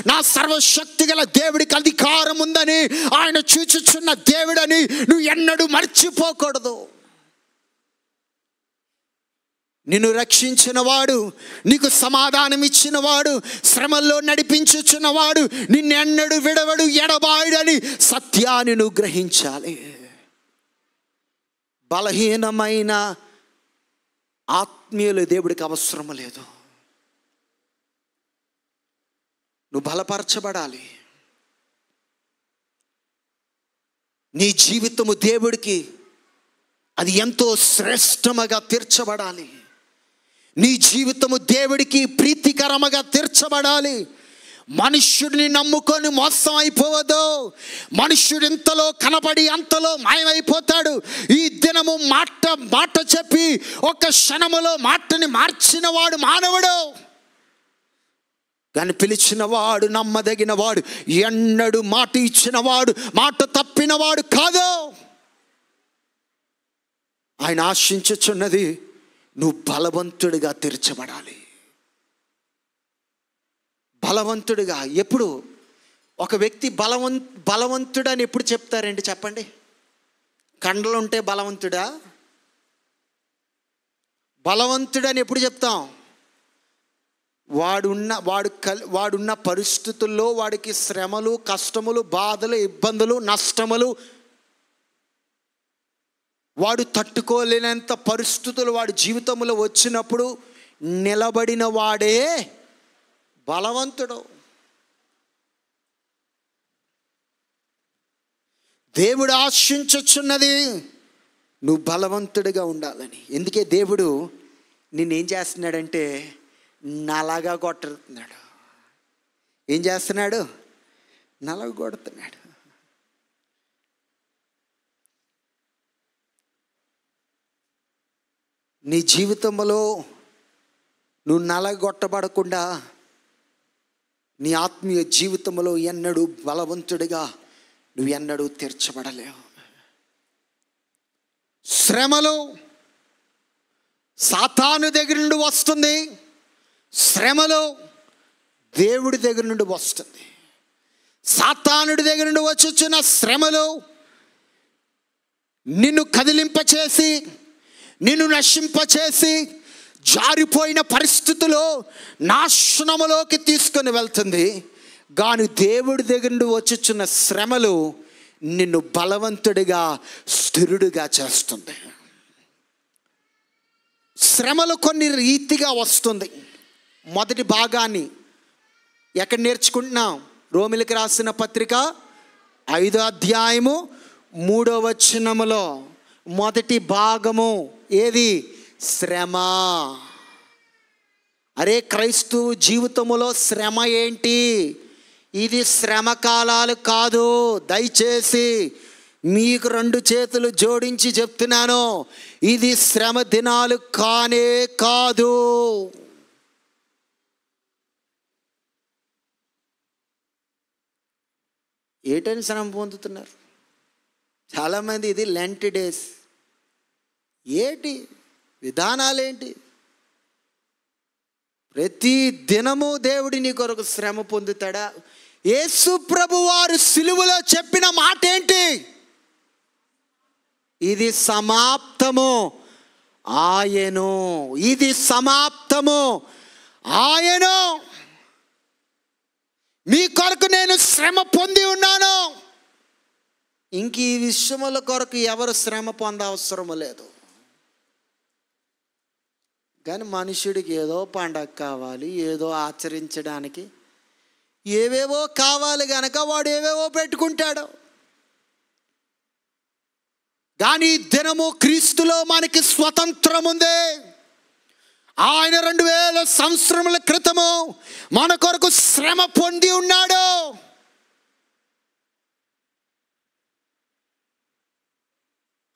S1: నా సర్వశక్తి గల దేవుడికి అధికారం ఉందని, ఆయన చూచుచున్న దేవుడని నువ్వు ఎన్నడూ మర్చిపోకూడదు. నిన్ను రక్షించిన వాడు, నీకు సమాధానం ఇచ్చిన వాడు, శ్రమల్లో నడిపించుచున్నవాడు నిన్నెన్నడూ విడవడు, ఎడబాయుడని సత్యాన్ని నువ్వు గ్రహించాలి. బలహీనమైన ఆత్మీయులు దేవుడికి అవసరం లేదు. నువ్వు బలపరచబడాలి. నీ జీవితము దేవుడికి అది ఎంతో శ్రేష్టముగా తీర్చబడాలి. నీ జీవితము దేవుడికి ప్రీతికరముగా తీర్చబడాలి. మనుష్యుడిని నమ్ముకొని మోసం అయిపోవద్దు. మనుష్యుడు ఇంతలో కనబడి అంతలో మాయమైపోతాడు. ఈ దినము మాట చెప్పి ఒక క్షణములో మాటని మార్చిన వాడు మానవుడు, కానీ పిలిచిన వాడు, నమ్మదగిన వాడు, ఎన్నడూ మాట ఇచ్చిన వాడు మాట తప్పినవాడు కాదు. ఆయన ఆశించుచున్నది నువ్వు బలవంతుడిగా తీర్చబడాలి. బలవంతుడిగా. ఎప్పుడు ఒక వ్యక్తి బలవంతుడు అని ఎప్పుడు చెప్తారండి చెప్పండి? కండలు ఉంటే బలవంతుడా? బలవంతుడని ఎప్పుడు చెప్తాం? వాడున్న పరిస్థితుల్లో వాడికి శ్రమలు, కష్టములు, బాధలు, ఇబ్బందులు, నష్టములు, వాడు తట్టుకోలేనంత పరిస్థితులు వాడి జీవితంలో వచ్చినప్పుడు నిలబడిన వాడే బలవంతుడు. దేవుడు ఆశించుచున్నది నువ్వు బలవంతుడిగా ఉండాలని. ఎందుకే దేవుడు నిన్నేం చేస్తున్నాడంటే నలగా కొడుతున్నాడు. ఏం చేస్తున్నాడు? నలగ కొడుతున్నాడు. నీ జీవితంలో నువ్వు నలగొట్టబడకుండా, నీ ఆత్మీయ జీవితంలో ఎన్నడూ బలవంతుడిగా నువ్వు ఎన్నడూ తీర్చబడలేవు. శ్రమలు సాతాను దగ్గర నుండి వస్తుంది, శ్రమలు దేవుడి దగ్గర నుండి వస్తుంది. సాతానుడి దగ్గర నుండి వచ్చుచున్న శ్రమలు నిన్ను కదిలింపచేసి, నిన్ను నశింపచేసి, జారిపోయిన పరిస్థితుల్లో నాశనములోకి తీసుకొని వెళ్తుంది. గాని దేవుడి దగ్గర నుండి వచ్చుచున్న శ్రమలు నిన్ను బలవంతుడిగా, స్థిరుడిగా చేస్తుంది. శ్రమలు కొన్ని రీతిగా వస్తుంది. మొదటి భాగాన్ని ఎక్కడ నేర్చుకుంటున్నాం? రోమిలికి రాసిన పత్రిక 5వ అధ్యాయము 3వ వచనములో మొదటి భాగము ఏది? శ్రమ. అరే క్రైస్తవ జీవితంలో శ్రమ ఏంటి? ఇది శ్రమ కాలాలు కాదు. దయచేసి మీకు 2 చేతులు జోడించి చెప్తున్నాను, ఇది శ్రమ దినాలు కానే కాదు. ఏటని శ్రమ పొందుతున్నారు చాలామంది? ఇది లెంట్ డేస్. ఏంటి విధానాలేంటి? ప్రతి దినము దేవుడి నీ కొరకు శ్రమ పొందుతాడా? యేసు ప్రభు వారు సిలువలో చెప్పిన మాట ఏంటి? ఇది సమాప్తము ఆయను. ఇది సమాప్తము ఆయను. మీ కొరకు నేను శ్రమ పొంది ఉన్నాను. ఇంక ఈ విషయముల కొరకు ఎవరు శ్రమ పొందవసరము లేదు. కానీ మనుషుడికి ఏదో పండగ కావాలి, ఏదో ఆచరించడానికి ఏవేవో కావాలి గనక వాడు ఏవేవో పెట్టుకుంటాడు. కానీ దినము క్రీస్తులో మనకి స్వతంత్రం ఉంది. ఆయన 2000 సంవత్సరముల క్రితము మన కొరకు శ్రమ పొంది ఉన్నాడు.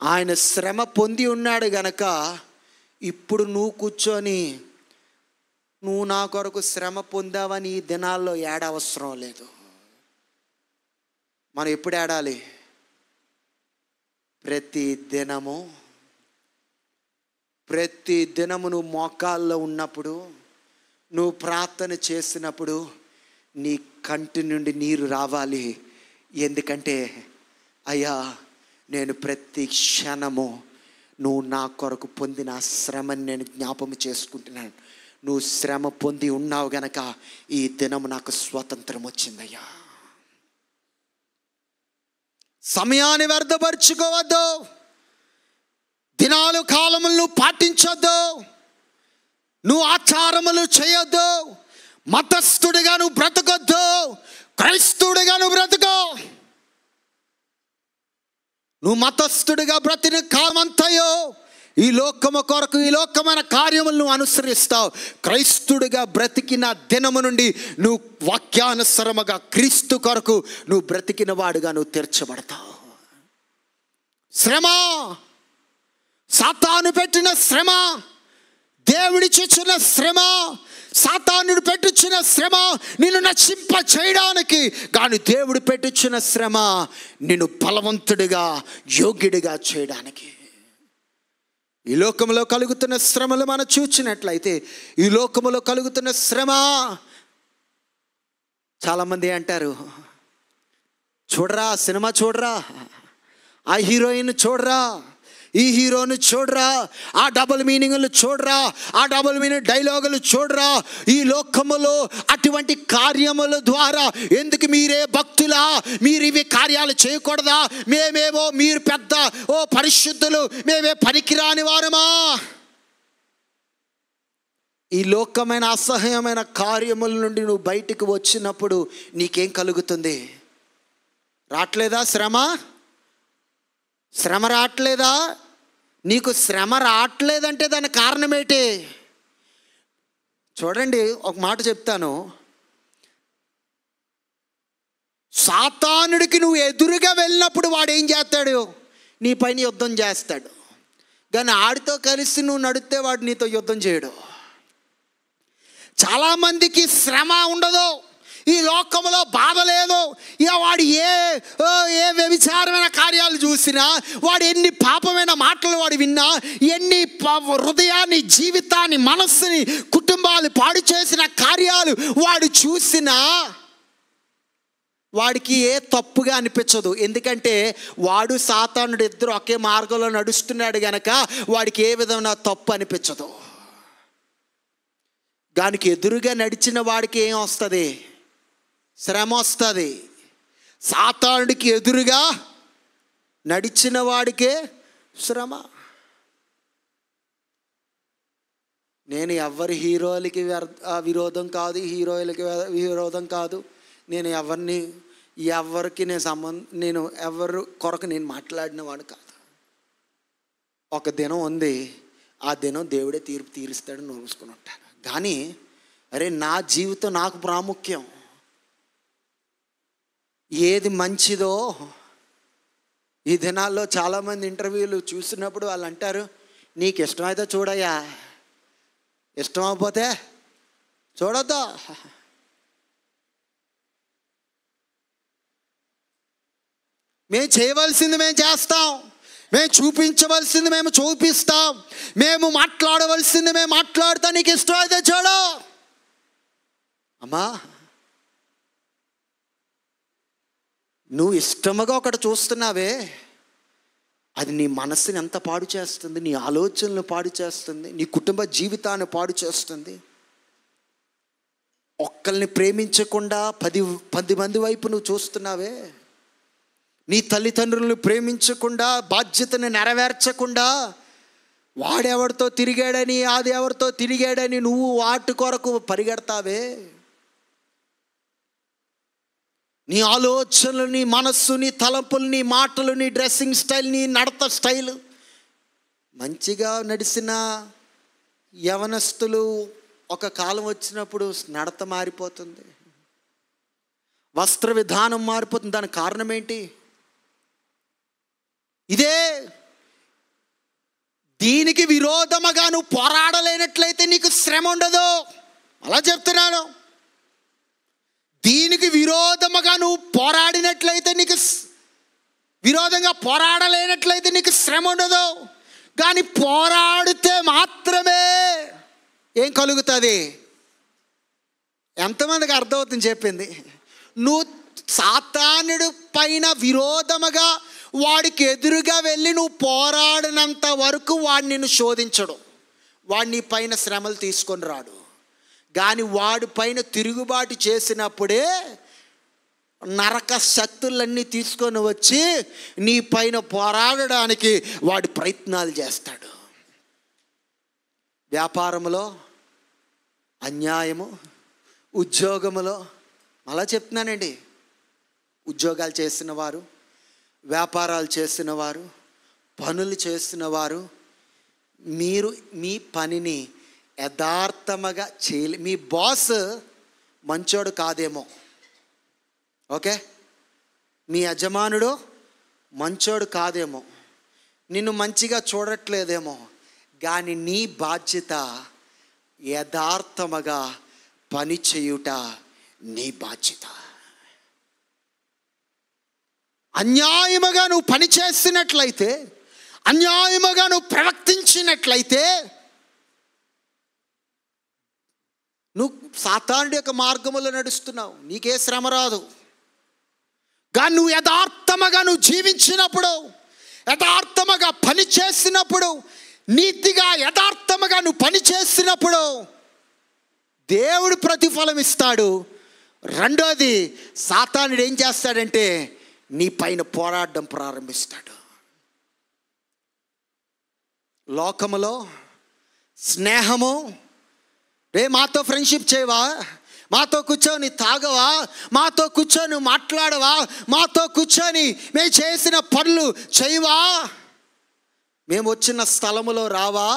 S1: ఆయన శ్రమ పొంది ఉన్నాడు గనక ఇప్పుడు నువ్వు కూర్చొని నువ్వు నా కొరకు శ్రమ పొందావని ఈ దినాల్లో ఏడవసరం లేదు. మనం ఎప్పుడు ఏడాలి? ప్రతి దినము నువ్వు మోకాల్లో ఉన్నప్పుడు, నువ్వు ప్రార్థన చేసినప్పుడు నీ కంటి నుండి నీరు రావాలి. ఎందుకంటే అయ్యా, నేను ప్రతి క్షణము నువ్వు నా కొరకు పొందిన శ్రమని నేను జ్ఞాపకం చేసుకుంటున్నాను. నువ్వు శ్రమ పొంది ఉన్నావు గనక ఈ దినము నాకు స్వాతంత్రం వచ్చిందయ్యా. సమయాన్ని వ్యర్థపరుచుకోవద్దు. దినాలు కాలములు నువ్వు పాటించొద్దు. నువ్వు ఆచారములు చేయొద్దు. మతస్థుడిగా నువ్వు బ్రతకొద్దు. క్రైస్తవుడిగా నువ్వు బ్రతుకో. నువ్వు మతస్థుడిగా బ్రతిన కాలమంతయో ఈ లోకము కొరకు, ఈ లోకమైన కార్యములు నువ్వు అనుసరిస్తావు. క్రైస్తుడిగా బ్రతికిన దినము నుండి నువ్వు వాక్యానుసరముగా క్రీస్తు కొరకు నువ్వు బ్రతికిన వాడుగా నువ్వు తీర్చబడతావు. శ్రమ, సాతాను పెట్టిన శ్రమ, దేవుడి చూచిన శ్రమ, సాతానుడు పెట్టుచున్న శ్రమ నిన్ను నశింప చేయడానికి, కానీ దేవుడు పెట్టుచున్న శ్రమ నిన్ను బలవంతుడిగా, యోగ్యుడిగా చేయడానికి. ఈ లోకంలో కలుగుతున్న శ్రమలు మనం చూచినట్లయితే, ఈ లోకంలో కలుగుతున్న శ్రమ, చాలామంది అంటారు, చూడరా సినిమా చూడరా, ఆ హీరోయిన్ చూడరా, ఈ హీరోను చూడరా, ఆ డబుల్ మీనింగ్లు చూడరా, ఆ డబుల్ మీనింగ్ డైలాగులు చూడరా. ఈ లోకములో అటువంటి కార్యముల ద్వారా ఎందుకు మీరే భక్తులా, మీరు ఇవి కార్యాలు చేయకూడదా, మేమేమో మీరు పెద్ద పరిశుద్ధులు, మేమే పనికిరాని వారమా? ఈ లోకమైన అసహ్యమైన కార్యముల నుండి నువ్వు బయటికి వచ్చినప్పుడు నీకేం కలుగుతుంది? రావట్లేదా శ్రమ? శ్రమ రావట్లేదా? నీకు శ్రమ రావట్లేదంటే దానికి కారణం ఏంటి? చూడండి, ఒక మాట చెప్తాను. సాతానుడికి నువ్వు ఎదురుగా వెళ్ళినప్పుడు వాడు ఏం చేస్తాడు? నీ పైన యుద్ధం చేస్తాడు. కానీ ఆడితో కలిసి నువ్వు నడిస్తే వాడు నీతో యుద్ధం చేయడు. చాలామందికి శ్రమ ఉండదు, ఈ లోకంలో బాధ లేదు. ఇక వాడు ఏ వ్యభిచారమైన కార్యాలు చూసినా, వాడు ఎన్ని పాపమైన మాటలు వాడు విన్నా, ఎన్ని హృదయాన్ని, జీవితాన్ని, మనస్సుని, కుటుంబాలు పాడు చేసిన కార్యాలు వాడు చూసినా వాడికి ఏ తప్పుగా అనిపించదు. ఎందుకంటే వాడు సాతానుడు ఇద్దరు ఒకే మార్గంలో నడుస్తున్నాడు గనక వాడికి ఏ విధమైన తప్పు అనిపించదు. దానికి ఎదురుగా నడిచిన వాడికి ఏం వస్తుంది? శ్రమ వస్తుంది. సాతానుడికి ఎదురుగా నడిచిన వాడికే శ్రమ. నేను ఎవరి హీరోలకి విరోధం కాదు, హీరోయిలకి విరోధం కాదు. నేను ఎవరికి నేను ఎవరు కొరకు నేను మాట్లాడిన వాడు కాదు. ఒక దినం ఉంది, ఆ దినం దేవుడే తీర్పు తీరుస్తాడని నోరుసుకుని ఉంటాను. కానీ అరే, నా జీవితం నాకు ప్రాముఖ్యం. ఏది మంచిదో, ఈ దినాల్లో చాలామంది ఇంటర్వ్యూలు చూసినప్పుడు వాళ్ళు అంటారు, నీకు ఇష్టమైతే చూడయ్యా, ఇష్టం అయిపోతే చూడొద్దు. మేము చేయవలసింది మేము చేస్తాం, మేము చూపించవలసింది మేము చూపిస్తాం, మేము మాట్లాడవలసింది మేము మాట్లాడతాం. నీకు ఇష్టం అయితే చూడు. అమ్మా, నువ్వు ఇష్టముగా ఒకటి చూస్తున్నావే, అది నీ మనస్సుని ఎంత పాడు చేస్తుంది, నీ ఆలోచనలు పాడు చేస్తుంది, నీ కుటుంబ జీవితాన్ని పాడు చేస్తుంది. ఒక్కరిని ప్రేమించకుండా 10 మంది వైపు నువ్వు చూస్తున్నావే, నీ తల్లిదండ్రులను ప్రేమించకుండా, బాధ్యతను నెరవేర్చకుండా, వాడెవరితో తిరిగాడని, అది ఎవరితో తిరిగాడని నువ్వు వాటి కొరకు పరిగెడతావే. నీ ఆలోచనలు, నీ మనస్సు, నీ తలంపులు, నీ మాటలు, నీ డ్రెస్సింగ్ స్టైల్, నీ నడత స్టైల్. మంచిగా నడిచిన యవనస్తులు ఒక కాలం వచ్చినప్పుడు నడత మారిపోతుంది, వస్త్ర విధానం మారిపోతుంది. దానికి కారణం ఏంటి? ఇదే. దీనికి విరోధముగా నువ్వు పోరాడలేనట్లయితే నీకు శ్రమ ఉండదు. అలా చెప్తున్నాను. దీనికి విరోధముగా నువ్వు పోరాడినట్లయితే, నీకు విరోధంగా పోరాడలేనట్లయితే నీకు శ్రమ ఉండదు. కానీ పోరాడితే మాత్రమే ఏం కలుగుతుంది? ఎంతమందికి అర్థమవుతుంది చెప్పింది? నువ్వు సాతానుడి పైన విరోధముగా వాడికి ఎదురుగా వెళ్ళి నువ్వు పోరాడినంత వరకు వాడు నిన్ను శోధించడు, వాడు నీ పైన శ్రమలు తీసుకొని రాడు. కానీ వాడి పైన తిరుగుబాటు చేసినప్పుడే నరక శక్తులన్నీ తీసుకొని వచ్చి నీ పైన పోరాడడానికి వాడి ప్రయత్నాలు చేస్తాడు. వ్యాపారంలో అన్యాయము, ఉద్యోగములో, అలా చెప్తున్నానండి, ఉద్యోగాలు చేసిన వారు, వ్యాపారాలు చేసిన వారు, పనులు చేసిన వారు, మీరు మీ పనిని యథార్థముగా చేయలే. మీ బాస్ మంచోడు కాదేమో, ఓకే, మీ యజమానుడు మంచోడు కాదేమో, నిన్ను మంచిగా చూడట్లేదేమో, కానీ నీ బాధ్యత యథార్థముగా పని చేయుట నీ బాధ్యత. అన్యాయముగా నువ్వు పని చేస్తున్నట్లయితే, అన్యాయముగా నువ్వు ప్రవర్తించినట్లయితే నువ్వు సాతానుడి యొక్క మార్గములో నడుస్తున్నావు, నీకే శ్రమ రాదు. కానీ నువ్వు యథార్థముగా నువ్వు జీవించినప్పుడు, యథార్థముగా పని చేసినప్పుడు, నీతిగా యథార్థముగా నువ్వు పని చేసినప్పుడు దేవుడు ప్రతిఫలం ఇస్తాడు. రెండోది, సాతానుడు ఏం చేస్తాడంటే నీ పైన పోరాడడం ప్రారంభిస్తాడు. లోకములో స్నేహము, రే మాతో ఫ్రెండ్షిప్ చేయవా, మాతో కూర్చొని తాగవా, మాతో కూర్చొని మాట్లాడవా, మాతో కూర్చొని మేము చేసిన పనులు చేయవా, మేము వచ్చిన స్థలములో రావా,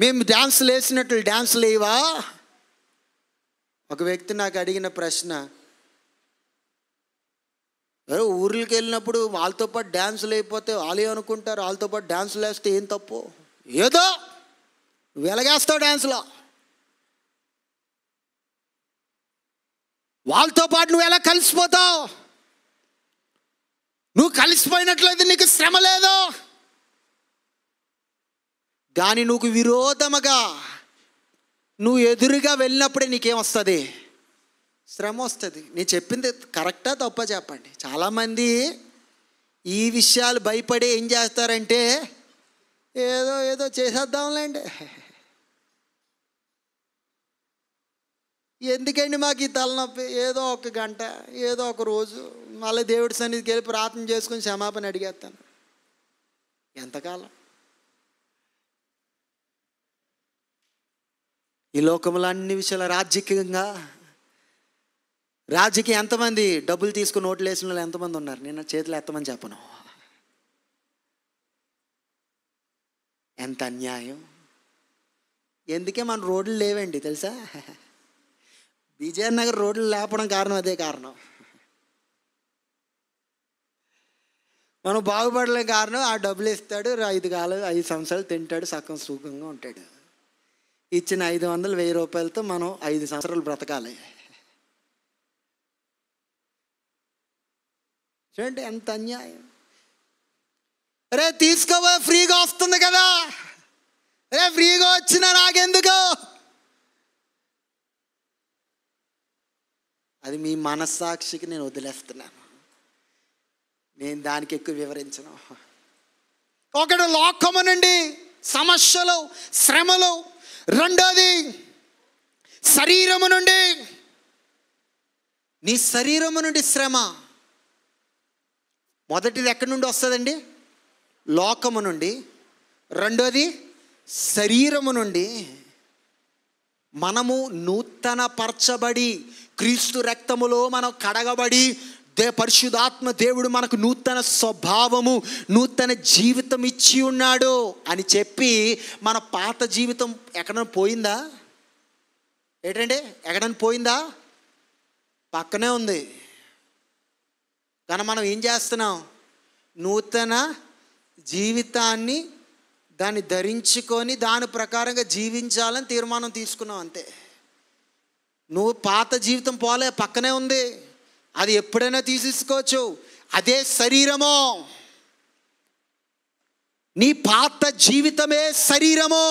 S1: మేము డ్యాన్సులు వేసినట్లు డ్యాన్సులు వేయవా. ఒక వ్యక్తి నాకు అడిగిన ప్రశ్న, ఊర్లకి వెళ్ళినప్పుడు వాళ్ళతో పాటు డ్యాన్సులు అయిపోతే వాళ్ళు అనుకుంటారు, వాళ్ళతో పాటు డ్యాన్సులు వేస్తే ఏం తప్పు, ఏదో నువ్వు వెలగేస్తావు డ్యాన్స్లో, వాళ్ళతో పాటు నువ్వు ఎలా కలిసిపోతావు? నువ్వు కలిసిపోయినట్లయితే నీకు శ్రమ లేదు. కానీ నువ్వు విరోధముగా నువ్వు ఎదురుగా వెళ్ళినప్పుడే నీకేమొస్తుంది? శ్రమ వస్తుంది. నేను చెప్పింది కరెక్టా తప్పా చెప్పండి. చాలామంది ఈ విషయాలు భయపడి ఏం చేస్తారంటే ఏదో ఏదో చేసేద్దాంలేండి, ఎందుకండి మాకు ఈ తలనొప్పి, ఏదో ఒక గంట ఏదో ఒక రోజు మళ్ళీ దేవుడి సన్నిధికి వెళ్ళి ప్రార్థన చేసుకుని క్షమాపణ అడిగేస్తాను. ఎంతకాలం? ఈ లోకంలో అన్ని విషయాలు రాజకీయం ఎంతమంది డబ్బులు తీసుకుని ఓట్లు వేసిన వాళ్ళు ఎంతమంది ఉన్నారు? నేను చేతులు ఎత్తమని చెప్పను. ఎంత అన్యాయం! ఎందుకే మన రోడ్లు లేవండి తెలుసా? విజయనగర్ రోడ్లు లేపడం కారణం అదే కారణం. మనం బాగుపడలే కారణం ఆ డబ్బులు ఇస్తాడు, 5 సంవత్సరాలు తింటాడు, సగం సుఖంగా ఉంటాడు. ఇచ్చిన 500, 1000 రూపాయలతో మనం 5 సంవత్సరాలు బ్రతకాలి. చూడండి ఎంత అన్యాయం. అరే తీసుకోవా, ఫ్రీగా వస్తుంది కదా, అరే ఫ్రీగా వచ్చినా నాకెందుకు? అది మీ మనస్సాక్షికి నేను వదిలేస్తున్నాను, నేను దానికి ఎక్కువ వివరించను. ఒకటి లోకము నుండి సమస్యలు, శ్రమలు. రెండోది శరీరము నుండి, నీ శరీరము నుండి శ్రమ. మొదటిది ఎక్కడి నుండి వస్తుందండి? లోకము నుండి. రెండోది శరీరము నుండి. మనము నూతన పరచబడి క్రీస్తు రక్తములో మనం కడగబడి పరిశుద్ధాత్మ దేవుడు మనకు నూతన స్వభావము, నూతన జీవితం ఇచ్చి ఉన్నాడు అని చెప్పి మన పాత జీవితం ఎక్కడైనా పోయిందా? ఏంటంటే ఎక్కడైనా పోయిందా? పక్కనే ఉంది. కానీ మనం ఏం చేస్తున్నాం? నూతన జీవితాన్ని దాన్ని ధరించుకొని దాని ప్రకారంగా జీవించాలని తీర్మానం తీసుకున్నాం అంతే. నువ్వు పాత జీవితం పోలే, పక్కనే ఉంది, అది ఎప్పుడైనా తీసేసుకోవచ్చు. అదే శరీరము. నీ పాత జీవితమే శరీరము.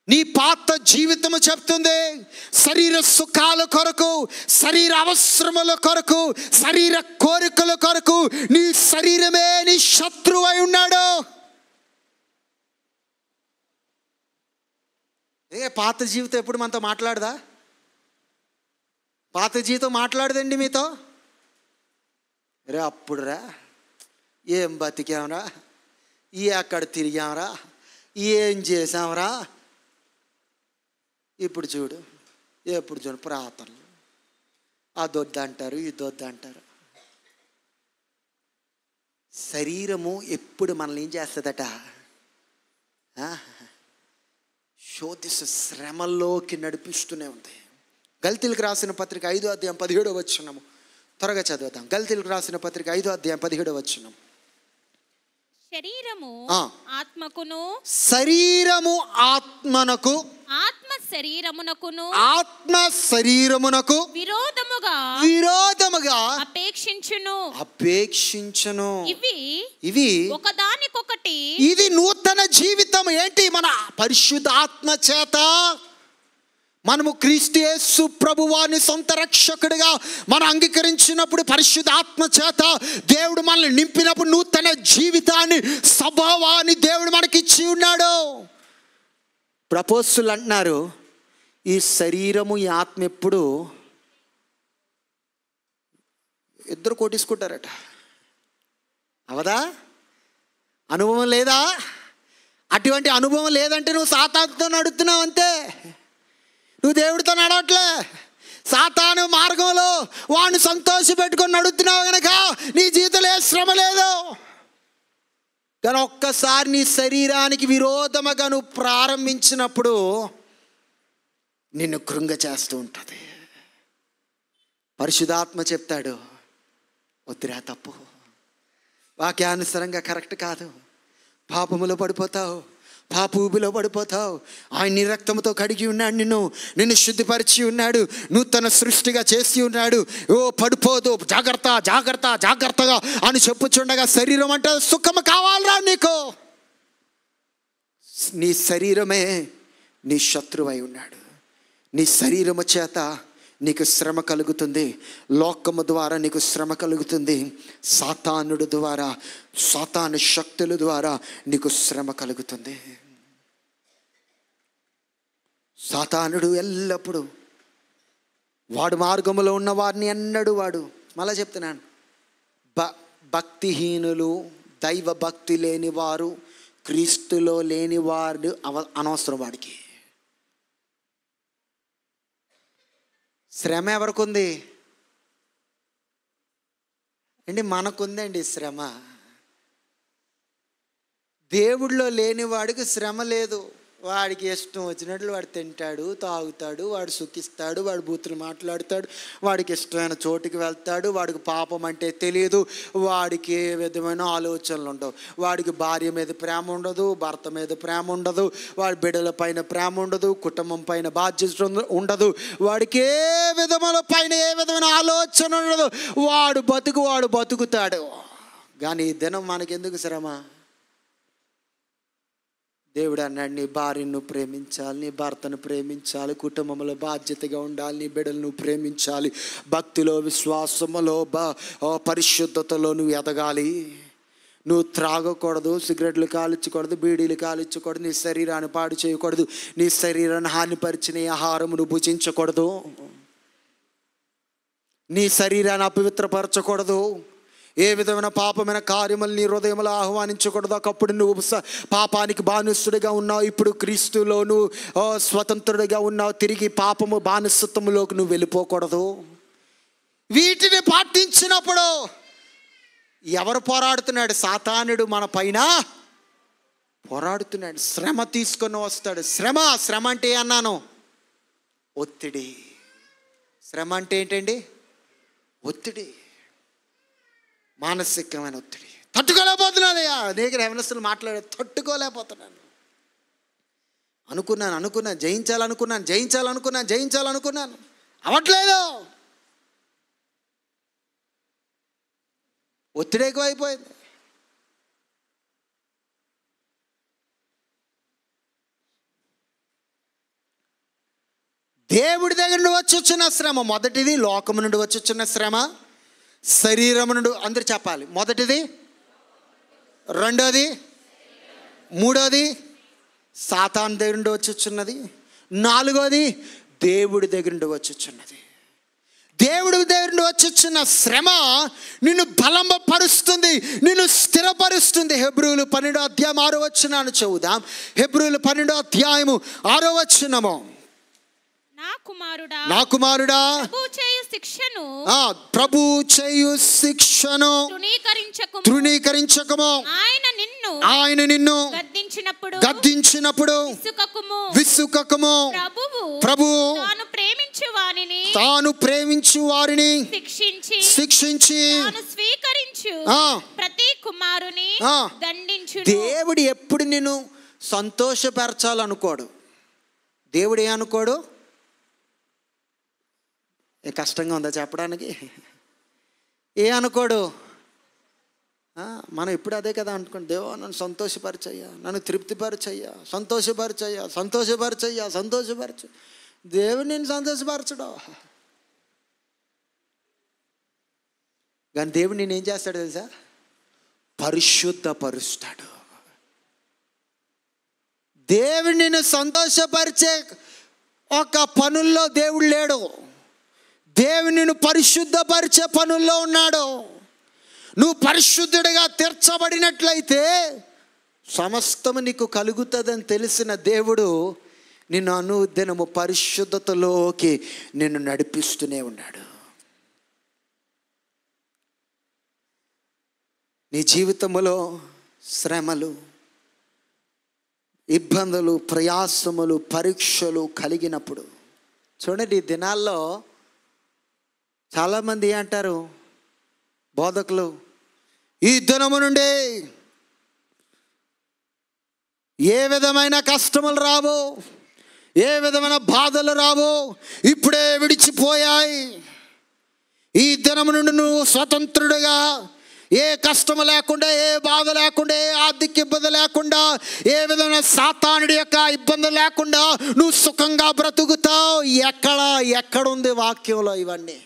S1: నీ పాత జీవితము చెప్తుంది శరీర సుఖాల కొరకు, శరీర అవసరముల కొరకు, శరీర కోరికల కొరకు నీ శరీరమే నీ శత్రువు అయి ఉన్నాడు. పాత జీవితం ఎప్పుడు మనతో మాట్లాడదా? పాత జీవితం మాట్లాడదండి మీతో. రే అప్పుడురా ఏం బతికాంరా, ఎక్కడ తిరిగాంరా, ఏం చేసాంరా, ఇప్పుడు చూడు ఎప్పుడు చూడు ప్రార్థనలు, అదొద్దంటారు ఇదొద్దంటారు. శరీరము ఎప్పుడు మనల్ని ఏం చేస్తుందట? శోధిస్తూ శ్రమల్లోకి నడిపిస్తూనే ఉంది. గల్తీలకు రాసిన పత్రిక 5వ అధ్యాయం 17వ వచనము త్వరగా చదువుతాం. గల్తీలకు రాసిన పత్రిక 5వ అధ్యాయం 17వ వచనం.
S2: శరీరము ఆత్మకును,
S1: శరీరము ఆత్మనకు,
S2: ఆత్మ శరీరమునకును,
S1: ఆత్మ శరీరమునకు విరోధముగా అపేక్షించును. ఇవి
S2: ఒకదానికొకటి.
S1: ఇది నూతన జీవితం. ఏంటి? మన పరిశుద్ధ ఆత్మ చేత మనము క్రీస్తు యేసు ప్రభువాని సొంత రక్షకుడిగా మనం అంగీకరించినప్పుడు, పరిశుద్ధ ఆత్మ చేత దేవుడు మనల్ని నింపినప్పుడు నూతన జీవితాన్ని, స్వభావాన్ని దేవుడు మనకి ఇచ్చి ఉన్నాడు. అపోస్తలులు అంటున్నారు ఈ శరీరము ఈ ఆత్మ ఎప్పుడు ఇద్దరు కొట్టించుకుంటారట. అవదా? అనుభవం లేదా? అటువంటి అనుభవం లేదంటే నువ్వు సాతానుతో నడుస్తున్నావు అంతే. నువ్వు దేవుడితో నడవట్లే, సాతాను మార్గంలో వాడిని సంతోష పెట్టుకొని నడుస్తున్నావు కనుక నీ జీవితంలో ఏ శ్రమ లేదు. కానీ ఒక్కసారి నీ శరీరానికి విరోధముగా నువ్వు ప్రారంభించినప్పుడు నిన్ను కృంగ చేస్తూ ఉంటుంది. పరిశుద్ధాత్మ చెప్తాడు వద్దురా, తప్పు, వాక్యానుసారంగా కరెక్ట్ కాదు, పాపములో పడిపోతావు, పాప ఊబిలో పడిపోతావు. ఆయన నీ రక్తంతో కడిగి ఉన్నాడు, నిన్ను శుద్ధిపరిచి ఉన్నాడు, నూతన సృష్టిగా చేసి ఉన్నాడు. ఓ పడిపోదు, జాగ్రత్త జాగ్రత్త జాగ్రత్తగా అని చెప్పుచుండగా శరీరం అంటే సుఖము కావాలరా నీకు. నీ శరీరమే నీ శత్రువై ఉన్నాడు. నీ శరీరము చేత నీకు శ్రమ కలుగుతుంది, లోకము ద్వారా నీకు శ్రమ కలుగుతుంది, సాతానుడు ద్వారా, సాతాను శక్తుల ద్వారా నీకు శ్రమ కలుగుతుంది. సాతానుడు ఎల్లప్పుడూ వాడు మార్గములో ఉన్న వారిని ఎన్నడూ వాడు, మళ్ళా చెప్తున్నాను, భక్తిహీనులు, దైవ భక్తి లేని వారు, క్రీస్తులో లేని వారు అనవసరం. వాడికి శ్రమ ఎవరికి ఉంది అండి? మనకుందండి శ్రమ. దేవుడిలో లేని వాడికి శ్రమ లేదు. వాడికి ఇష్టం వచ్చినట్లు వాడు తింటాడు, తాగుతాడు, వాడు సుఖిస్తాడు, వాడు బూతులు మాట్లాడతాడు, వాడికి ఇష్టమైన చోటుకి వెళ్తాడు, వాడికి పాపం అంటే తెలియదు, వాడికి ఏ విధమైన ఆలోచనలు ఉండవు, వాడికి భార్య మీద ప్రేమ ఉండదు, భర్త మీద ప్రేమ ఉండదు, వాడి బిడ్డల పైన ప్రేమ ఉండదు, కుటుంబం పైన బాధ్యత ఉండదు, వాడికి ఏ విధముల పైన ఏ విధమైన ఆలోచన ఉండదు. వాడు బతుకుతాడు. కానీ ఈ దినం మనకెందుకు శ్రమ? దేవుడు అన్నాడు, నీ భార్యను ప్రేమించాలి, నీ భర్తను ప్రేమించాలి, కుటుంబంలో బాధ్యతగా ఉండాలి, నీ బిడ్డలను ప్రేమించాలి, భక్తిలో, విశ్వాసములో, పరిశుద్ధతలో నువ్వు ఎదగాలి. నువ్వు త్రాగకూడదు, సిగరెట్లు కాల్చకూడదు, బీడీలు కాల్చకూడదు, నీ శరీరాన్ని పాడు చేయకూడదు, నీ శరీరాన్ని హానిపరిచిన ఆహారం నువ్వు భుజించకూడదు, నీ శరీరాన్ని అపవిత్రపరచకూడదు, ఏ విధమైన పాపమైన కార్యములు నీ హృదయంలో ఆహ్వానించకూడదు. ఒకప్పుడు నువ్వు పాపానికి బానిసుడిగా ఉన్నావు, ఇప్పుడు క్రీస్తులో నువ్వు స్వతంత్రుడిగా ఉన్నావు. తిరిగి పాపము బానిసత్వములోకి నువ్వు వెళ్ళిపోకూడదు. వీటిని పాటించినప్పుడు ఎవరు పోరాడుతున్నాడు? సాతానుడు మన పైన పోరాడుతున్నాడు. శ్రమ తీసుకొని వస్తాడు. శ్రమ అంటే అన్నాను, ఒత్తిడి. శ్రమ అంటే ఏంటండి? ఒత్తిడి, మానసికమైన ఒత్తిడి. తట్టుకోలేకపోతున్నానయ్యా, అనేక యవనస్తులు తట్టుకోలేకపోతున్నాను. అనుకున్నాను, జయించాలనుకున్నాను, అవట్లేదు. ఒత్తిడి ఎక్కువైపోయింది. దేవుడి దగ్గర నుండి వచ్చి శ్రమ మొదటిది, లోకము నుండి వచ్చి శ్రమ, శరీరము నుండి. అందరు చెప్పాలి. మొదటిది, రెండోది, మూడోది సాతాను దగ్గర నుండి వచ్చుచున్నది, నాలుగోది దేవుడి దగ్గర నుండి వచ్చుచున్నది. దేవుడి దగ్గర నుండి వచ్చుచున్న శ్రమ నిన్ను బలపరుస్తుంది, నిన్ను స్థిరపరుస్తుంది. హెబ్రీయులు 12వ అధ్యాయం 6వ వచనాన్ని చదువుదాం. హెబ్రీయులు 12వ అధ్యాయము 6వ వచనము. నా కుమారుడా, ప్రభు చేయు శిక్షను తృణీకరించకము. ఆయన నిన్ను గద్దించినప్పుడు విసుకకము. ప్రభు తాను ప్రేమించు వారిని శిక్షించి
S2: ప్రతి కుమారుని దండించు.
S1: దేవుడు ఎప్పుడు నిన్ను సంతోషపరచాలనుకోడు. దేవుడు ఏమనుకోడు? కష్టంగా ఉందా చెప్పడానికి? అనుకోడు. మనం ఇప్పుడు అదే కదా అనుకోండి, దేవా నన్ను సంతోషపరచయ్యా, నన్ను తృప్తిపరచయ్యా, సంతోషపరచు. దేవుడు నేను సంతోషపరచడు. కానీ దేవుడు నేను ఏం చేస్తాడు తెలుసా? పరిశుద్ధపరుస్తాడు. దేవుడు నిన్ను సంతోషపరిచే ఒక పనుల్లో దేవుడు లేడు. దేవుడు నిన్ను పరిశుద్ధపరిచే పనుల్లో ఉన్నాడు. నువ్వు పరిశుద్ధుడిగా తీర్చబడినట్లయితే సమస్తము నీకు కలుగుతుందని తెలిసిన దేవుడు నిన్ను అనుదినము పరిశుద్ధతలోకి నిన్ను నడిపిస్తూనే ఉన్నాడు. నీ జీవితంలో శ్రమలు, ఇబ్బందులు, ప్రయాసములు, పరీక్షలు కలిగినప్పుడు చూడండి, ఈ దినాల్లో చాలామంది అంటారు బోధకులు, ఈ దినము నుండి ఏ విధమైన కష్టములు రావో, ఏ విధమైన బాధలు రావో, ఇప్పుడే విడిచిపోయాయి. ఈ దినము నుండి నువ్వు స్వతంత్రుడుగా, ఏ కష్టము లేకుండా, ఏ బాధ లేకుండా, ఏ ఆర్థిక ఇబ్బంది లేకుండా, ఏ విధమైన సాతానుడి యొక్క ఇబ్బంది లేకుండా నువ్వు సుఖంగా బ్రతుకుతావు. ఎక్కడుంది వాక్యంలో ఇవన్నీ?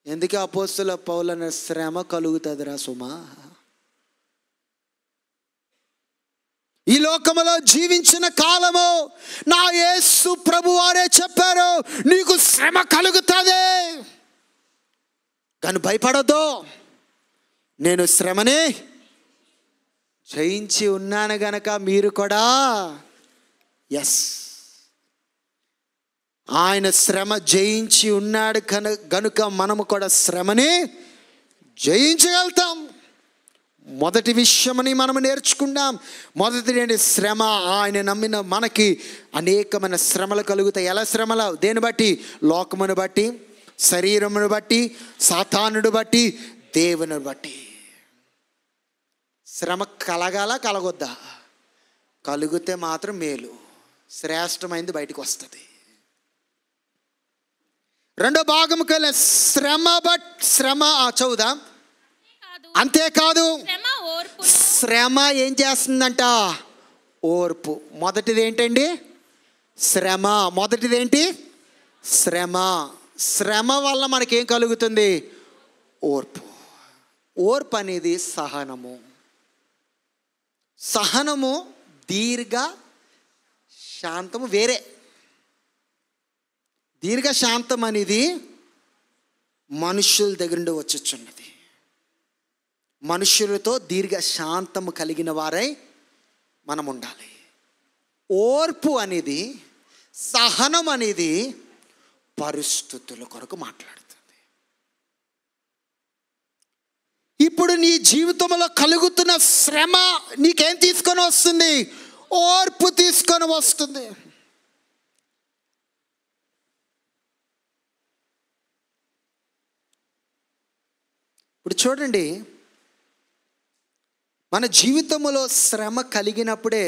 S1: ఎందుకు అపోస్తలుల పౌలు శ్రమ కలుగుతుందిరా సుమా? ఈ లోకములో జీవించిన కాలము నా యేసు ప్రభువారే చెప్పారు, నీకు శ్రమ కలుగుతుంది కానీ భయపడొద్దు, నేను శ్రమని జయించి ఉన్నాను గనక మీరు కూడా. ఎస్, ఆయన శ్రమ జయించి ఉన్నాడు గనుక మనము కూడా శ్రమని జయించగలుగుతాం. మొదటి విషయమని మనం నేర్చుకున్నాం. మొదటి శ్రమ. ఆయన నమ్మిన మనకి అనేకమైన శ్రమలు కలుగుతాయి. ఎలా శ్రమలు? దేని బట్టి? లోకమును బట్టి, శరీరమును బట్టి, సాతానుడు బట్టి, దేవుని బట్టి. శ్రమ కలగొద్దా? కలిగితే మాత్రం మేలు, శ్రేష్టమైంది బయటకు వస్తుంది. రెండో భాగంకి వెళ్ళే శ్రమ చదువుదాం. అంతేకాదు శ్రమ ఏం చేస్తుందంట? ఓర్పు. మొదటిది ఏంటండి? శ్రమ. మొదటిదేంటి? శ్రమ. శ్రమ వల్ల మనకేం కలుగుతుంది? ఓర్పు. ఓర్పు అనేది సహనము. సహనము, దీర్ఘ శాంతము వేరే. దీర్ఘ శాంతం అనేది మనుషుల దగ్గర నుండి వచ్చుచున్నది. మనుషులతో దీర్ఘ శాంతము కలిగిన వారై మనం ఉండాలి. ఓర్పు అనేది, సహనం అనేది పరిస్థితుల కొరకు మాట్లాడుతుంది. ఇప్పుడు నీ జీవితంలో కలుగుతున్న శ్రమ నీకేం తీసుకొని వస్తుంది? ఓర్పు తీసుకొని వస్తుంది. ఇప్పుడు చూడండి, మన జీవితంలో శ్రమ కలిగినప్పుడే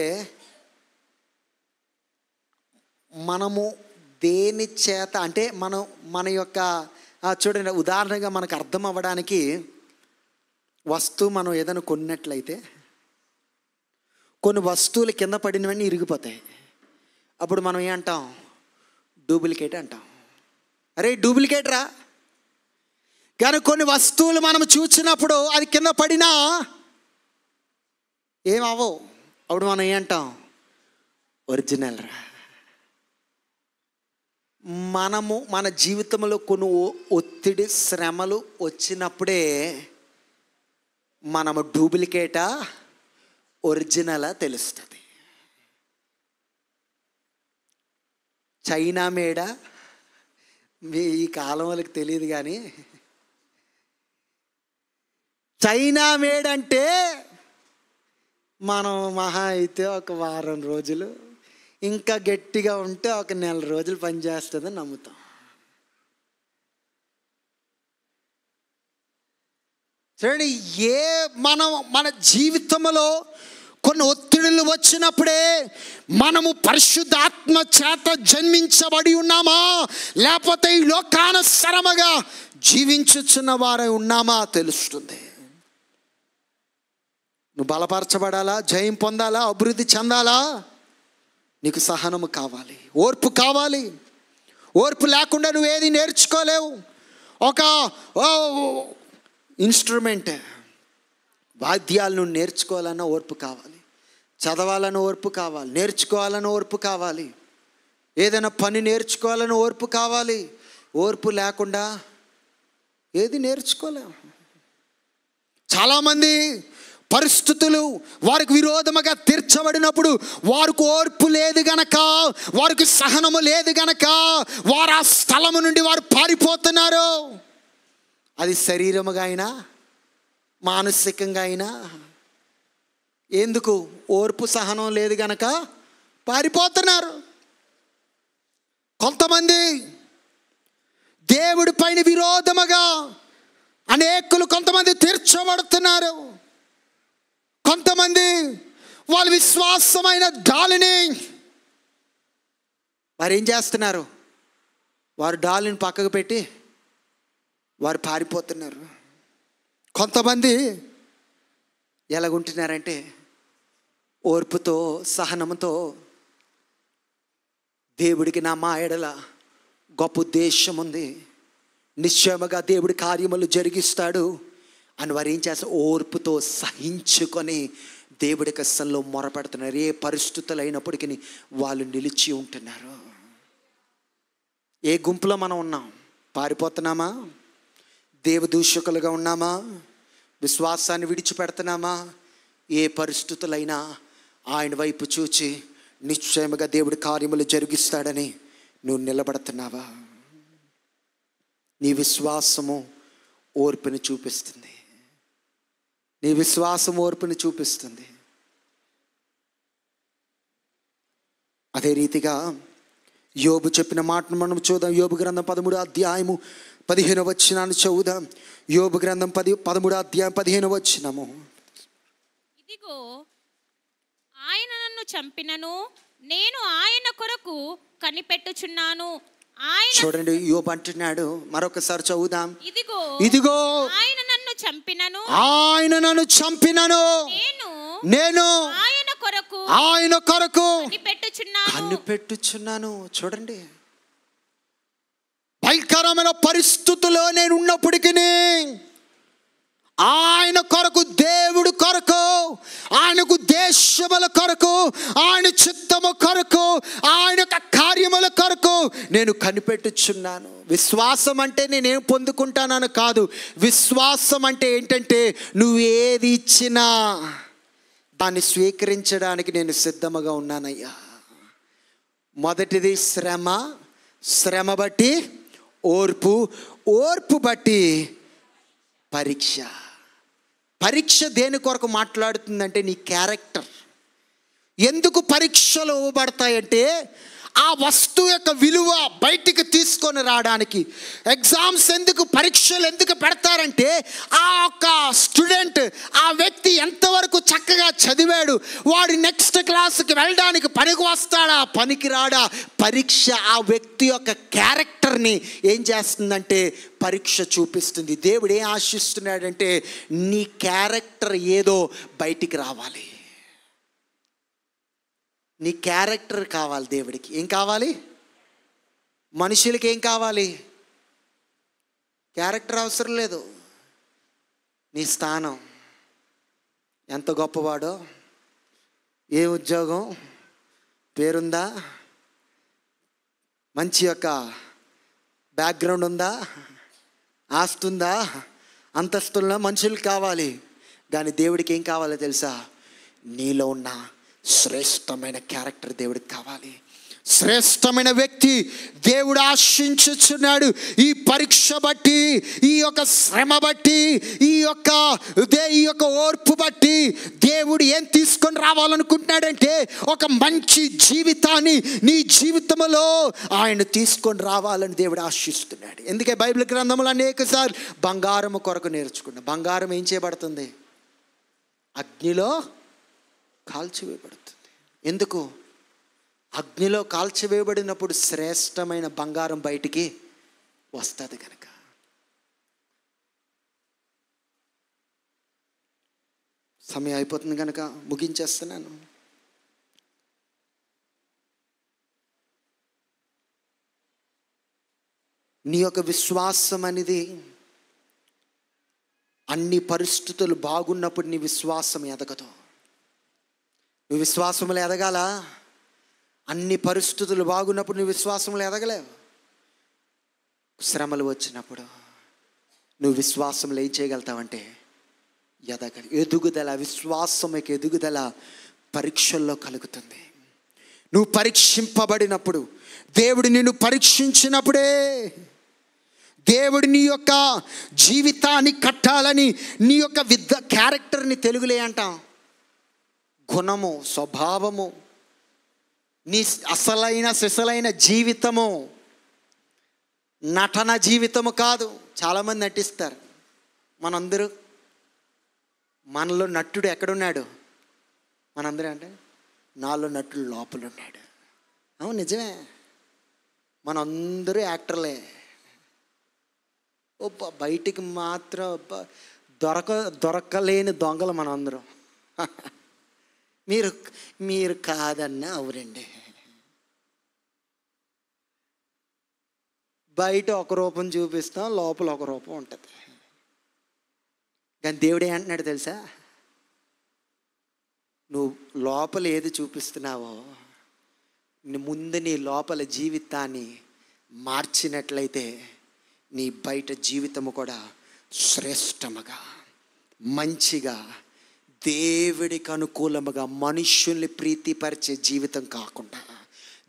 S1: మనము దేని చేత అంటే మన యొక్క చూడండి, ఉదాహరణగా మనకు అర్థం అవ్వడానికి వస్తువు మనం ఏదైనా కొన్నట్లయితే కొన్ని వస్తువులు కింద పడినవన్నీ ఇరిగిపోతాయి. అప్పుడు మనం ఏమంటాం? డూప్లికేట్ అంటాం. అరే డూప్లికేట్ రా. కానీ కొన్ని వస్తువులు మనం చూసినప్పుడు అది కింద పడినా ఏమవో, అప్పుడు మనం ఏంటాం? ఒరిజినల్ రా. మనము మన జీవితంలో కొన్ని ఒత్తిడి, శ్రమలు వచ్చినప్పుడే మనము డూప్లికేటా ఒరిజినలా తెలుస్తుంది. చైనా మేడా ఈ కాలం వాళ్ళకి తెలియదు, కానీ చైనా మేడ్ అంటే మనం మహా అయితే ఒక వారం రోజులు, ఇంకా గట్టిగా ఉంటే ఒక నెల రోజులు పనిచేస్తుందని నమ్ముతాం. చూడండి, మన జీవితంలో కొన్ని ఒత్తిడులు వచ్చినప్పుడే మనము పరిశుద్ధాత్మ చేత జన్మించబడి ఉన్నామా, లేకపోతే ఈ లోకానుసరముగా జీవించుచున్న వారై ఉన్నామా తెలుస్తుంది. నువ్వు బలపరచబడాలా, జయం పొందాలా, అభివృద్ధి చెందాలా, నీకు సహనము కావాలి, ఓర్పు కావాలి. ఓర్పు లేకుండా నువ్వేది నేర్చుకోలేవు. ఒక ఇన్స్ట్రుమెంట్, వాద్యాలు నువ్వు నేర్చుకోవాలన్న ఓర్పు కావాలి, చదవాలన్న ఓర్పు కావాలి, నేర్చుకోవాలన్న ఓర్పు కావాలి, ఏదైనా పని నేర్చుకోవాలన్న ఓర్పు కావాలి. ఓర్పు లేకుండా ఏది నేర్చుకోలేము. చాలామంది పరిస్థితులు వారికి విరోధముగా తీర్చబడినప్పుడు వారికి ఓర్పు లేదు గనక, వారికి సహనము లేదు గనక వారు ఆ స్థలము నుండి వారు పారిపోతున్నారు. అది శరీరముగా అయినా మానసికంగా అయినా. ఎందుకు? ఓర్పు సహనం లేదు గనక పారిపోతున్నారు. కొంతమంది దేవుడి పైన విరోధముగా కొంతమంది తీర్చబడుతున్నారు. కొంతమంది వాళ్ళ విశ్వాసమైన డాలుని వారు ఏం చేస్తున్నారు? వారు డాలుని పక్కకు పెట్టి వారు పారిపోతున్నారు. కొంతమంది ఎలాగుంటున్నారంటే ఓర్పుతో, సహనంతో, దేవుడికి నా మా ఎడల గొప్ప ఉద్దేశం ఉంది, నిశ్చయముగా దేవుడి కార్యములు జరిగిస్తాడు అని వారు ఏం చేస్తారు? ఓర్పుతో సహించుకొని దేవుడి కష్టంలో మొరపెడుతున్నారు. ఏ పరిస్థితులు అయినప్పటికీ వాళ్ళు నిలిచి ఉంటున్నారు. ఏ గుంపులో మనం ఉన్నాం? పారిపోతున్నామా? దేవదూషకులుగా ఉన్నామా? విశ్వాసాన్ని విడిచిపెడుతున్నామా? ఏ పరిస్థితులైనా ఆయన వైపు చూచి నిశ్చయముగా దేవుడి కార్యములు జరిగిస్తాడని నువ్వు నిలబడుతున్నావా? నీ విశ్వాసము ఓర్పుని చూపిస్తుంది. నీ విశ్వాసం ఓర్పుని చూపిస్తుంది. అదే రీతిగా యోబు చెప్పిన మాటను మనం చూద్దాం. యోబు గ్రంథం 13వ అధ్యాయము 15వ వచనాన్ని చదువుదాం. యోబు గ్రంథం 13వ అధ్యాయం 15వ వచనము.
S2: ఇదిగో ఆయన నన్ను చంపినను నేను ఆయన కొరకు కనిపెట్టుచున్నాను.
S1: చూడండి, యోబు అంటున్నాడు, మరొకసారి చదువుదాం.
S2: ఇదిగో ఆయన నన్ను చంపినను
S1: నేను ఆయన కొరకు
S2: కనిపెట్టుచున్నాను.
S1: చూడండి, భయంకరమైన పరిస్థితుల్లో నేను ఉన్నప్పటికీ ఆయన కొరకు, దేవుడు కొరకు, ఆయనకు దేశముల కొరకు, ఆయన చిత్తము కొరకు, ఆయన యొక్క కార్యముల కొరకు నేను కనిపెట్టుచున్నాను. విశ్వాసం అంటే నేనేం పొందుకుంటానని కాదు. విశ్వాసం అంటే ఏంటంటే నువ్వు ఏది ఇచ్చినా దాన్ని స్వీకరించడానికి నేను సిద్ధముగా ఉన్నానయ్యా. మొదటిది శ్రమ, శ్రమ బట్టి ఓర్పు, ఓర్పు బట్టి పరీక్ష. పరీక్ష దేని కొరకు మాట్లాడుతుందంటే నీ క్యారెక్టర్. ఎందుకు పరీక్షలు ఇవ్వబడతాయంటే ఆ వస్తువు యొక్క విలువ బయటికి తీసుకొని రావడానికి. ఎగ్జామ్స్ ఎందుకు, పరీక్షలు ఎందుకు పెడతారంటే ఆ యొక్క స్టూడెంట్, ఆ వ్యక్తి ఎంతవరకు చక్కగా చదివాడు, వాడు నెక్స్ట్ క్లాస్కి వెళ్ళడానికి పనికి వస్తాడా, పనికి రాడా. పరీక్ష ఆ వ్యక్తి యొక్క క్యారెక్టర్ని ఏం చేస్తుందంటే పరీక్ష చూపిస్తుంది. దేవుడు ఏం ఆశిస్తున్నాడంటే నీ క్యారెక్టర్ ఏదో బయటికి రావాలి. నీ క్యారెక్టర్ కావాలి. దేవుడికి ఏం కావాలి? మనుషులకి ఏం కావాలి? క్యారెక్టర్ అవసరం లేదు. నీ స్థానం, ఎంత గొప్పవాడో, ఏ ఉద్యోగం, పేరుందా, మంచి యొక్క బ్యాక్గ్రౌండ్ ఉందా, ఆస్తుందా, అంతస్తున్నా మనుషులకు కావాలి. కానీ దేవుడికి ఏం కావాలో తెలుసా? నీలో ఉన్న శ్రేష్టమైన క్యారెక్టర్ దేవుడికి కావాలి. శ్రేష్టమైన వ్యక్తి దేవుడు ఆశించుచున్నాడు. ఈ పరీక్ష బట్టి, ఈ యొక్క శ్రమ బట్టి, ఈ యొక్క ఓర్పు బట్టి దేవుడు ఏం తీసుకొని రావాలనుకుంటున్నాడంటే ఒక మంచి జీవితాన్ని నీ జీవితంలో ఆయన తీసుకొని రావాలని దేవుడు ఆశిస్తున్నాడు. ఎందుకే బైబిల్ గ్రంథంలో అనేకసార్లు బంగారం కొరకు నేర్చుకున్నా. బంగారం ఏం చేయబడుతుంది? అగ్నిలో కాల్చివేయబడుతుంది. ఎందుకు? అగ్నిలో కాల్చివేయబడినప్పుడు శ్రేష్టమైన బంగారం బయటికి వస్తుంది కనుక. సమయం అయిపోతుంది కనుక ముగించేస్తున్నాను. నీ యొక్క విశ్వాసం అనేది అన్ని పరిస్థితులు బాగున్నప్పుడు నీ విశ్వాసం ఎదగదు. నువ్వు విశ్వాసంలో ఎదగాల. అన్ని పరిస్థితులు బాగున్నప్పుడు నువ్వు విశ్వాసంలో ఎదగలేవు. శ్రమలు వచ్చినప్పుడు నువ్వు విశ్వాసంలో ఏం చేయగలుగుతావంటే ఎదగలి. ఎదుగుదల, విశ్వాసం యొక్క ఎదుగుదల పరీక్షల్లో కలుగుతుంది. నువ్వు పరీక్షింపబడినప్పుడు, దేవుడు నిన్ను పరీక్షించినప్పుడే దేవుడు నీ యొక్క జీవితాన్ని కట్టాలని నీ యొక్క క్యారెక్టర్ని తెలుగులే అంటాం, గుణము, స్వభావము, నీ అసలైన సిసలైన జీవితము, నటన జీవితము కాదు. చాలామంది మనందరం అంటే నాలో నటులు లోపల ఉన్నాడు. అవును, నిజమే. మనందరూ యాక్టర్లే. బయటికి మాత్రం దొరకలేని దొంగలు మనందరం. మీరు కాదన్నా అవునండి. బయట ఒక రూపం చూపిస్తాం, లోపల ఒక రూపం ఉంటుంది. కానీ దేవుడు ఏమంటున్నాడు తెలుసా? నువ్వు లోపల ఏది చూపిస్తున్నావో ముందు నీ లోపల జీవితాన్ని మార్చినట్లయితే నీ బయట జీవితము కూడా శ్రేష్టముగా, మంచిగా, దేవుడికి అనుకూలముగా, మనుష్యుల్ని ప్రీతిపరిచే జీవితం కాకుండా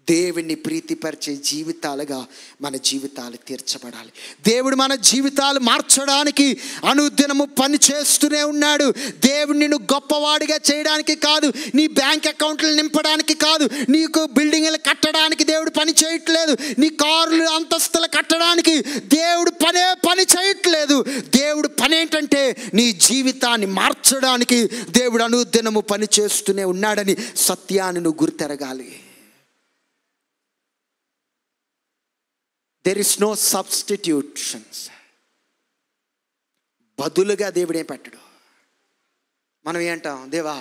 S1: దేవుడిని ప్రీతిపరిచే జీవితాలుగా మన జీవితాలు తీర్చబడాలి. దేవుడు మన జీవితాలు మార్చడానికి అనుదినము పని చేస్తూనే ఉన్నాడు. దేవుడు నిన్ను గొప్పవాడిగా చేయడానికి కాదు, నీ బ్యాంక్ అకౌంట్లు నింపడానికి కాదు, నీకు బిల్డింగ్లు కట్టడానికి దేవుడు పని చేయట్లేదు, నీ కార్లు అంతస్తులు కట్టడానికి దేవుడు పని చేయట్లేదు. దేవుడు పని ఏంటంటే నీ జీవితాన్ని మార్చడానికి దేవుడు అనుదినము పని చేస్తూనే ఉన్నాడని సత్యాన్ని నువ్వు గుర్తెరగాలి. There is no substitutions. బదులుగా దేవుడే పెట్టడు. మనం ఏంటాం? దేవా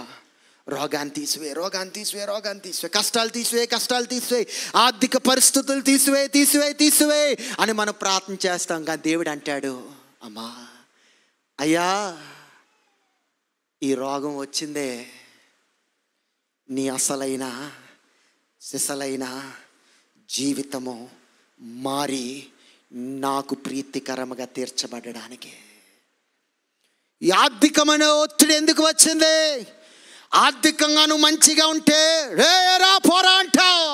S1: రోగాన్ని తీసివే, రోగాన్ని తీసివే, రోగాన్ని తీసివే, కష్టాలు తీసివే, కష్టాలు తీసివే, ఆర్థిక పరిస్థితులు తీసివే, తీసివే, తీసివే అని మనం ప్రార్థన చేస్తాం. కానీ దేవుడు అంటాడు, అమ్మా అయ్యా ఈ రోగం వచ్చిందే నీ అసలైన సిసలైన జీవితము మారి నాకు ప్రీతికరముగా తీర్చబడడానికి. ఈ ఆర్థికమైన ఒత్తిడి ఎందుకు వచ్చింది? ఆర్థికంగా నువ్వు మంచిగా ఉంటే రా పోరా అంటావు,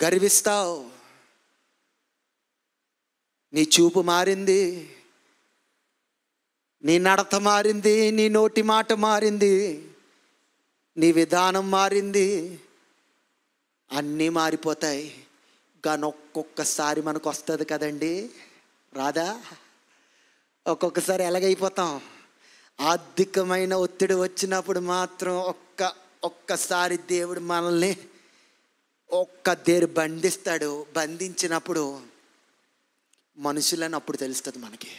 S1: గర్విస్తావు. నీ చూపు మారింది, నీ నడత మారింది, నీ నోటి మాట మారింది, నీ విధానం మారింది, అన్నీ మారిపోతాయి. కానీ ఒక్కొక్కసారి మనకు వస్తుంది కదండి, రాదా? ఒక్కొక్కసారి ఎలాగైపోతాం? ఆర్థికమైన ఒత్తిడి వచ్చినప్పుడు మాత్రం ఒక్కసారి దేవుడు మనల్ని బంధిస్తాడు. బంధించినప్పుడు మనుషులని అప్పుడు తెలుస్తుంది మనకి.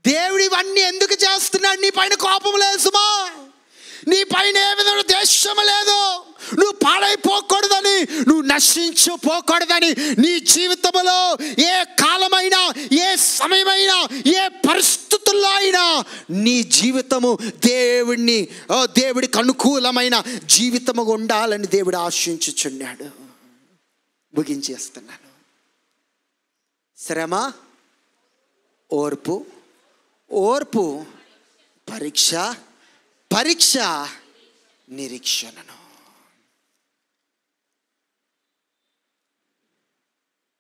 S1: దేవుడు ఇవన్నీ ఎందుకు చేస్తున్నాడు? నీ పైన కోపం లేదు సుమా, నీ పైన ఏ విధంగా ద్వేషము లేదు. నువ్వు పాడైపోకూడదని, నువ్వు నశించిపోకూడదని, నీ జీవితంలో ఏ కాలమైనా, ఏ సమయమైనా, ఏ పరిస్థితుల్లో అయినా నీ జీవితము దేవుడికి అనుకూలమైన జీవితముగా ఉండాలని దేవుడు ఆశించుచున్నాడు. ముగించేస్తున్నాను. శ్రమ, ఓర్పు, ఓర్పు పరీక్ష, పరీక్ష నిరీక్షణను.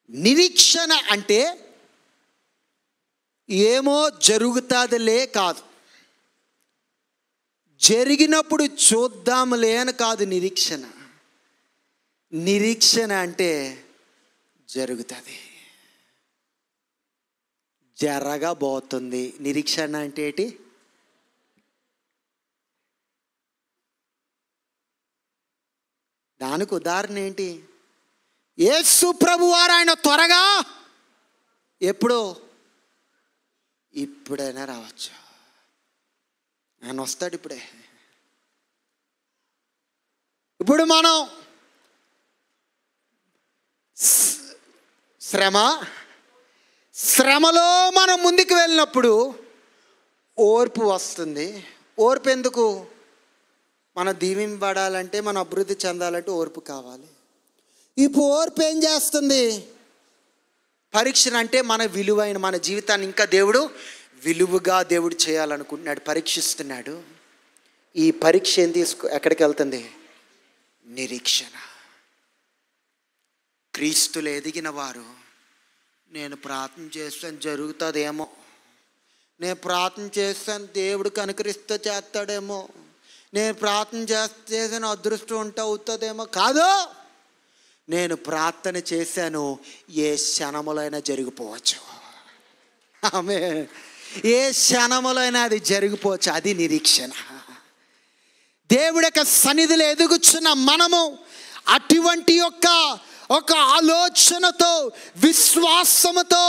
S1: నిరీక్షణ అంటే ఏమో జరుగుతుందిలే కాదు, జరిగినప్పుడు చూద్దాములే అని కాదు నిరీక్షణ. నిరీక్షణ అంటే జరుగుతుంది, జరగబోతుంది. నిరీక్షణ అంటే ఏంటి? దానికి ఉదాహరణ ఏంటి? యేసు ప్రభువారు ఆయన త్వరగా ఎప్పుడో ఇప్పుడైనా రావచ్చు. ఆయన వస్తాడు ఇప్పుడే. ఇప్పుడు మనం శ్రమలో మనం ముందుకు వెళ్ళినప్పుడు ఓర్పు వస్తుంది. ఓర్పు ఎందుకు? మనం దీవింపబడాలంటే, మనం అభివృద్ధి చెందాలంటే ఓర్పు కావాలి. ఇప్పుడు ఓర్పు ఏం చేస్తుంది? పరీక్షను అంటే మన విలువైన మన జీవితాన్ని ఇంకా దేవుడు విలువగా దేవుడు చేయాలనుకుంటున్నాడు, పరీక్షిస్తున్నాడు. ఈ పరీక్ష ఏం ఎక్కడికి వెళ్తుంది? నిరీక్షణ. క్రీస్తులు ఎదిగిన వారు, నేను ప్రార్థన చేస్తాను జరుగుతుందేమో, నేను ప్రార్థన చేస్తాను దేవుడు కనుకరిస్తూ చేస్తాడేమో, నేను ప్రార్థన చేసిన అదృష్టం ఉంటే అవుతుందేమో కాదు. నేను ప్రార్థన చేశాను, ఏ క్షణములైనా జరిగిపోవచ్చు. ఆమె ఏ క్షణములో అయినా అది జరిగిపోవచ్చు. అది నిరీక్షణ. దేవుడి యొక్క సన్నిధిలో ఎదుగుచున్న మనము అటువంటి ఒక ఆలోచనతో, విశ్వాసముతో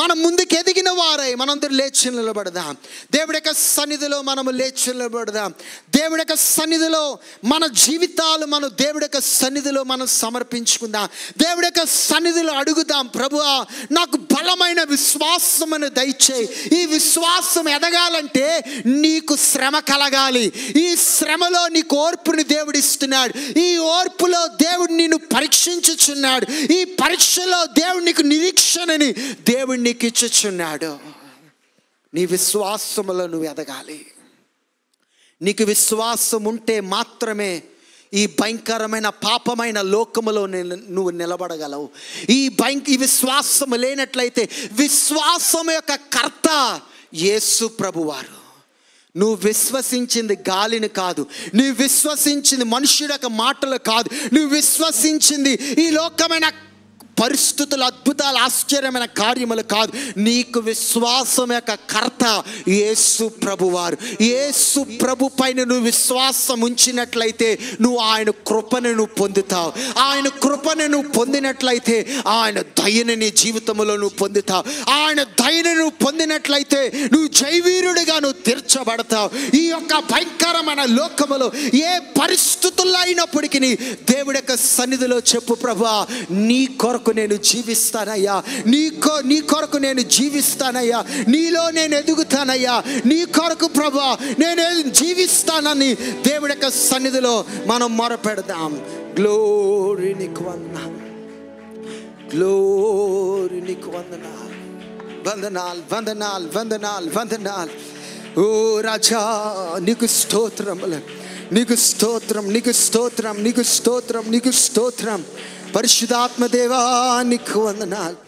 S1: మనం ముందుకు ఎదిగిన వారై మనందరూ లేచి నిలబడదాం. దేవుడి యొక్క సన్నిధిలో మనము లేచి నిలబడదాం. దేవుడి యొక్క సన్నిధిలో మన జీవితాలు మనం దేవుడి యొక్క సన్నిధిలో మనం సమర్పించుకుందాం. దేవుడి యొక్క సన్నిధిలో అడుగుదాం, ప్రభువా నాకు బలమైన విశ్వాసమును దయచేయి. ఈ విశ్వాసం ఎదగాలంటే నీకు శ్రమ కలగాలి. ఈ శ్రమలో నీకు ఓర్పుని దేవుడు ఇస్తున్నాడు. ఈ ఓర్పులో దేవుడు నిన్ను పరీక్షించుచున్నాడు. ఈ పరీక్షలో దేవుడు నీకు నిరీక్షణని దేవుడు నీకు ఇచ్చుచున్నాడు. నీ విశ్వాసములో నువ్వు ఎదగాలి. నీకు విశ్వాసం ఉంటే మాత్రమే ఈ భయంకరమైన పాపమైన లోకములో నువ్వు నిలబడగలవు. ఈ విశ్వాసం లేనట్లయితే విశ్వాసం యొక్క కర్త యేసు ప్రభువారు. నువ్వు విశ్వసించింది గాలిని కాదు, నువ్వు విశ్వసించింది మనుష్యుడి యొక్క మాటలు కాదు, నువ్వు విశ్వసించింది ఈ లోకమైన పరిస్థితులు, అద్భుతాలు, ఆశ్చర్యమైన కార్యములు కాదు. నీకు విశ్వాసం యొక్క కర్త యేసు ప్రభువారు. యేసు ప్రభు పైన నువ్వు విశ్వాసం ఉంచినట్లయితే నువ్వు ఆయన కృపను నువ్వు పొందుతావు. ఆయన కృపను నువ్వు పొందినట్లయితే ఆయన దయని నీ జీవితంలో నువ్వు పొందుతావు. ఆయన దయని నువ్వు పొందినట్లయితే నువ్వు జయవీరుడిగా నువ్వు తీర్చబడతావు. ఈ యొక్క భయంకరమైన లోకములో ఏ పరిస్థితుల్లో అయినప్పటికీ దేవుడి యొక్క సన్నిధిలో చెప్పు, ప్రభువా నీ కొరకు నేను జీవిస్తానయ్యా, నీ కొరకు నేను జీవిస్తానయ్యా, నీలో నేను ఎదుగుతానయ్యా, నీ కొరకు ప్రభువా నేను జీవిస్తానని దేవుడి యొక్క సన్నిధిలో మనం మొరపెడదాం. గ్లోరీ నీకు వందనాలు, గ్లోరీ నీకు వందనాలు, వందనాలు వందనాలు వందనాలు వందనాలు. ఓ రాజా నీకు స్తోత్రములు, నీకు స్తోత్రం, నీకు స్తోత్రం, నీకు స్తోత్రం, నీకు స్తోత్రం. పరిశుద్ధాత్మ దేవా నీకు వందనాలు,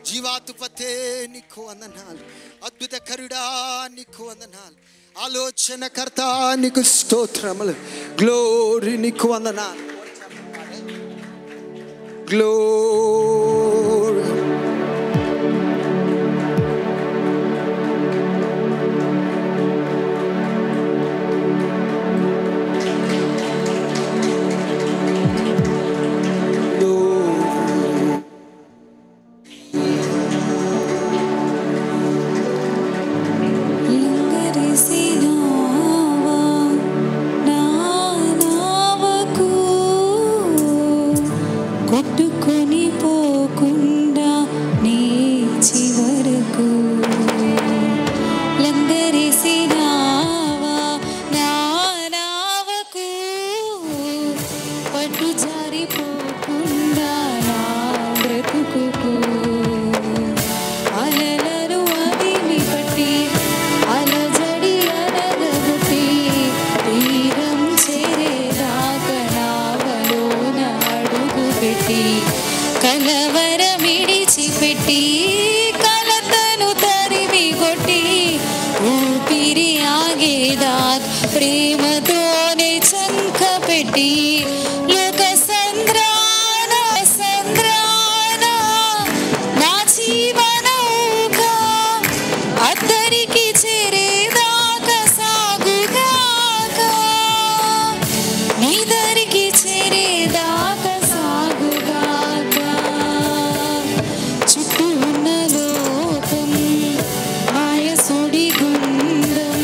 S1: జీవాధిపతే నీకు వందనాలు, అద్భుతకరుడా నీకు వందనాలు, ఆలోచనకర్త నీకు స్తోత్రములు. గ్లోరీ నీకు వందనాలు, గ్లోరీ.
S4: ప్రేమతోనే చంక పెట్టి లోక సంద్రాన నా జీవనౌక అద్దరికి చేరేదాకా సాగుగాక, నీ దరికి చేరేదాకా సాగుగాక. చుట్టూ ఉన్న లోకం మాయసుడి గుండం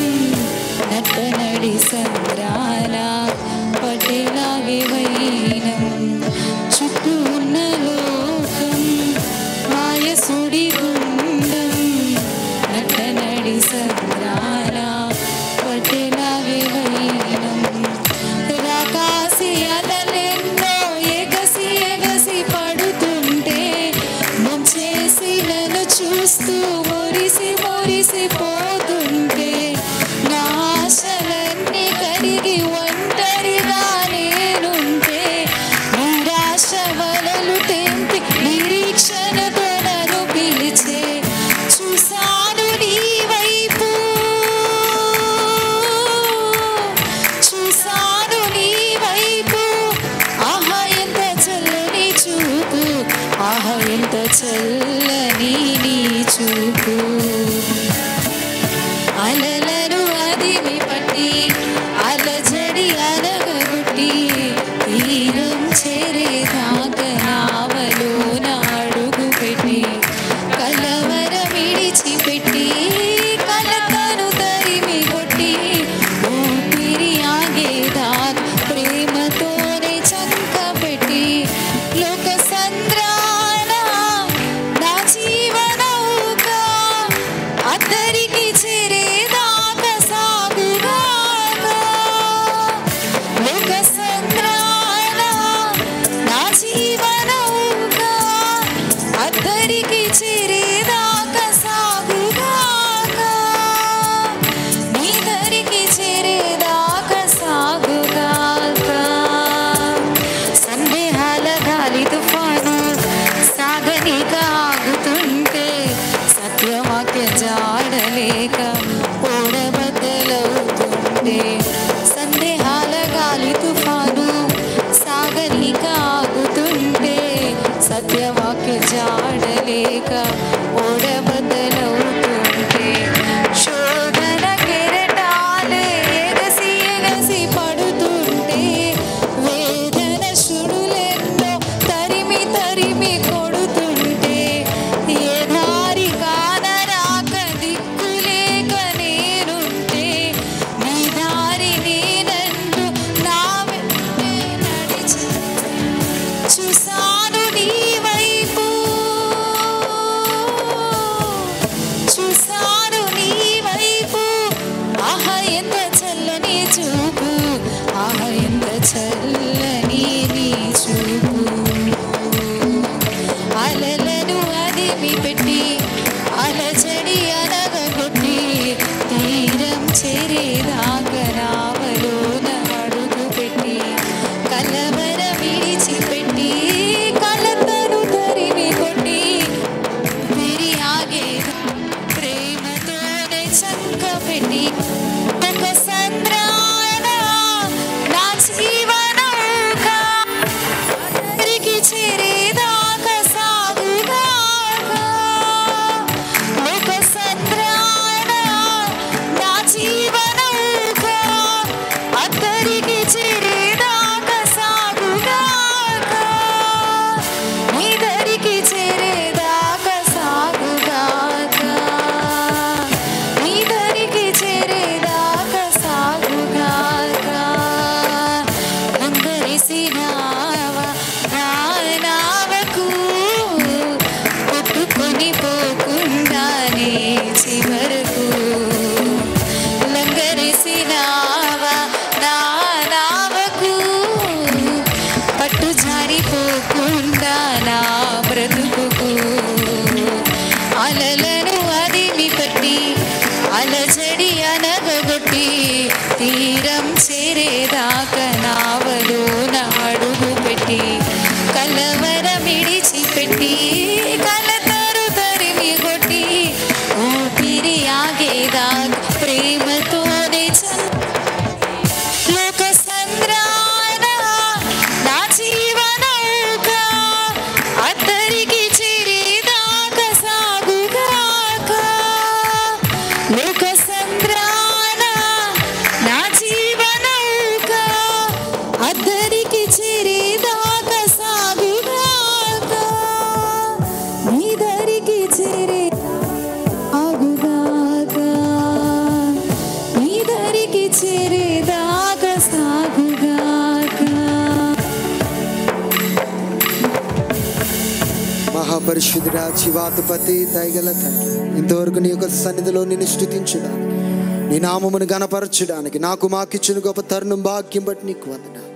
S4: నడి సంద్రాల పట్టెలాగే వైనం. చుట్టూ ఉన్న లోకం మాయసుడి గుండం నడి సంద్రాల పట్టెలాగే వైనం. రాకాసి అలలెన్నో ఎగసి ఎగసి పడుతుంటే ముంచేసి నన్ను చూస్తూ మురిసి మురిసిపోతుంటే నా ఆశలన్నీ కరిగి ఒంటరిగా నేనుంటే నిరాశ వలలు తెంపి నిరీక్షణతో నన్ను పిలిచే చూశాను నీ వైపు, చూశాను నీ వైపు. ఆహా ఎంత చల్లని చూపు, ఆహా ఎంత చల్లని నీ చూపు. సంద్రాన నా జీవనౌక అద్దరికి చేరేదాకా సాగుగాక. లోక సంద్రాన నా జీవనౌక అద్దరికి చేరేదాకా సాగుగాక. నీ దరికి చేరేదాకా సాగుగాక. సందేహాల గాలి తుఫాను సాగనిక ఆగుతుంటే సత్యవాక్య జాడలేక ఓడబద్దలవుతుంటే. సందేహాల గాలి తుఫాను సాగనిక ఆగుతుంటే సత్యవాక్య జాడలేక ఓడబద్దలవుతుంటే. శోధన కెరటాలే ఎగసి ఎగసి పడుతుంటే వేదన శుడులెన్నో తరిమి తరిమి కొడుతుంటే. ఏ దారి కానరాక దిక్కులేక నేనుంటే నీ దారి నేనంటూ నా వెంటే నడిచి చూసాను నీ వైపు. చూసాను నీ వైపు. ఆహా ఎంత చల్లని చూపు. ఆహా ఎంత చల్లని నీ చూపు. అలలను అదిమి పెట్టి అలజడి అనగొట్టి తీరం చేరేదాకా నావలోన అడుగు పెట్టి కలవర విడిచిపెట్టి కలతను తరిమి కొట్టి తిరి ఆగేదా ప్రేమతోనే చక్క పెట్టి. ఒక సంద్రాన నా జీవనౌక అద్దరికి చేరేదాకా సాగుగాక. ఒక సంద్రాన నా జీవనౌక అద్దరికి చేరేదాకా సాగుగాక. నీ దరికి చేరేదాకా సాగుగాక. నీ దరికి చేరేదాకా సాగుగాక. లంగరేసినావా నా నావకు కొట్టుకొని పోకుండానే చివరకు. లంగరేసినావా నా నావకు పట్టు జారిపోకుండా నా బ్రతుకుకు. అలలను అదిమి పట్టి అలజడి అనగొట్టి తీరం చేరేదాకా నావలోన అడుగు పెట్టి కలవర విడిచిపెట్టి కలతరు తరిమి కొట్టి ఊపిరి ఆగేదాకా ప్రేమతోనే లోక సంద్రాన నా జీవనౌక అద్దరికి చేరేదాకా సాగుగాక. లోక సంద్రాన నా జీవనౌక అద్దరికి చేరేదాకా సాగుగాక. నీ దరికి చేరేదాగుగాక. నీ దరికి చేరేదాకా సాగుగాక.
S1: మహాపరిశుద్ధుడా, జీవాధిపతి, దయగల తండ్రి, ఇంతవరకు నీ యొక్క సన్నిధిలో నిన్ను స్తుతించడానికి, నీ నామమును గణపరచడానికి నాకు మాకిచ్చిన గొప్ప తరుణం భాగ్యం బట్టి నీకు వందనాలు.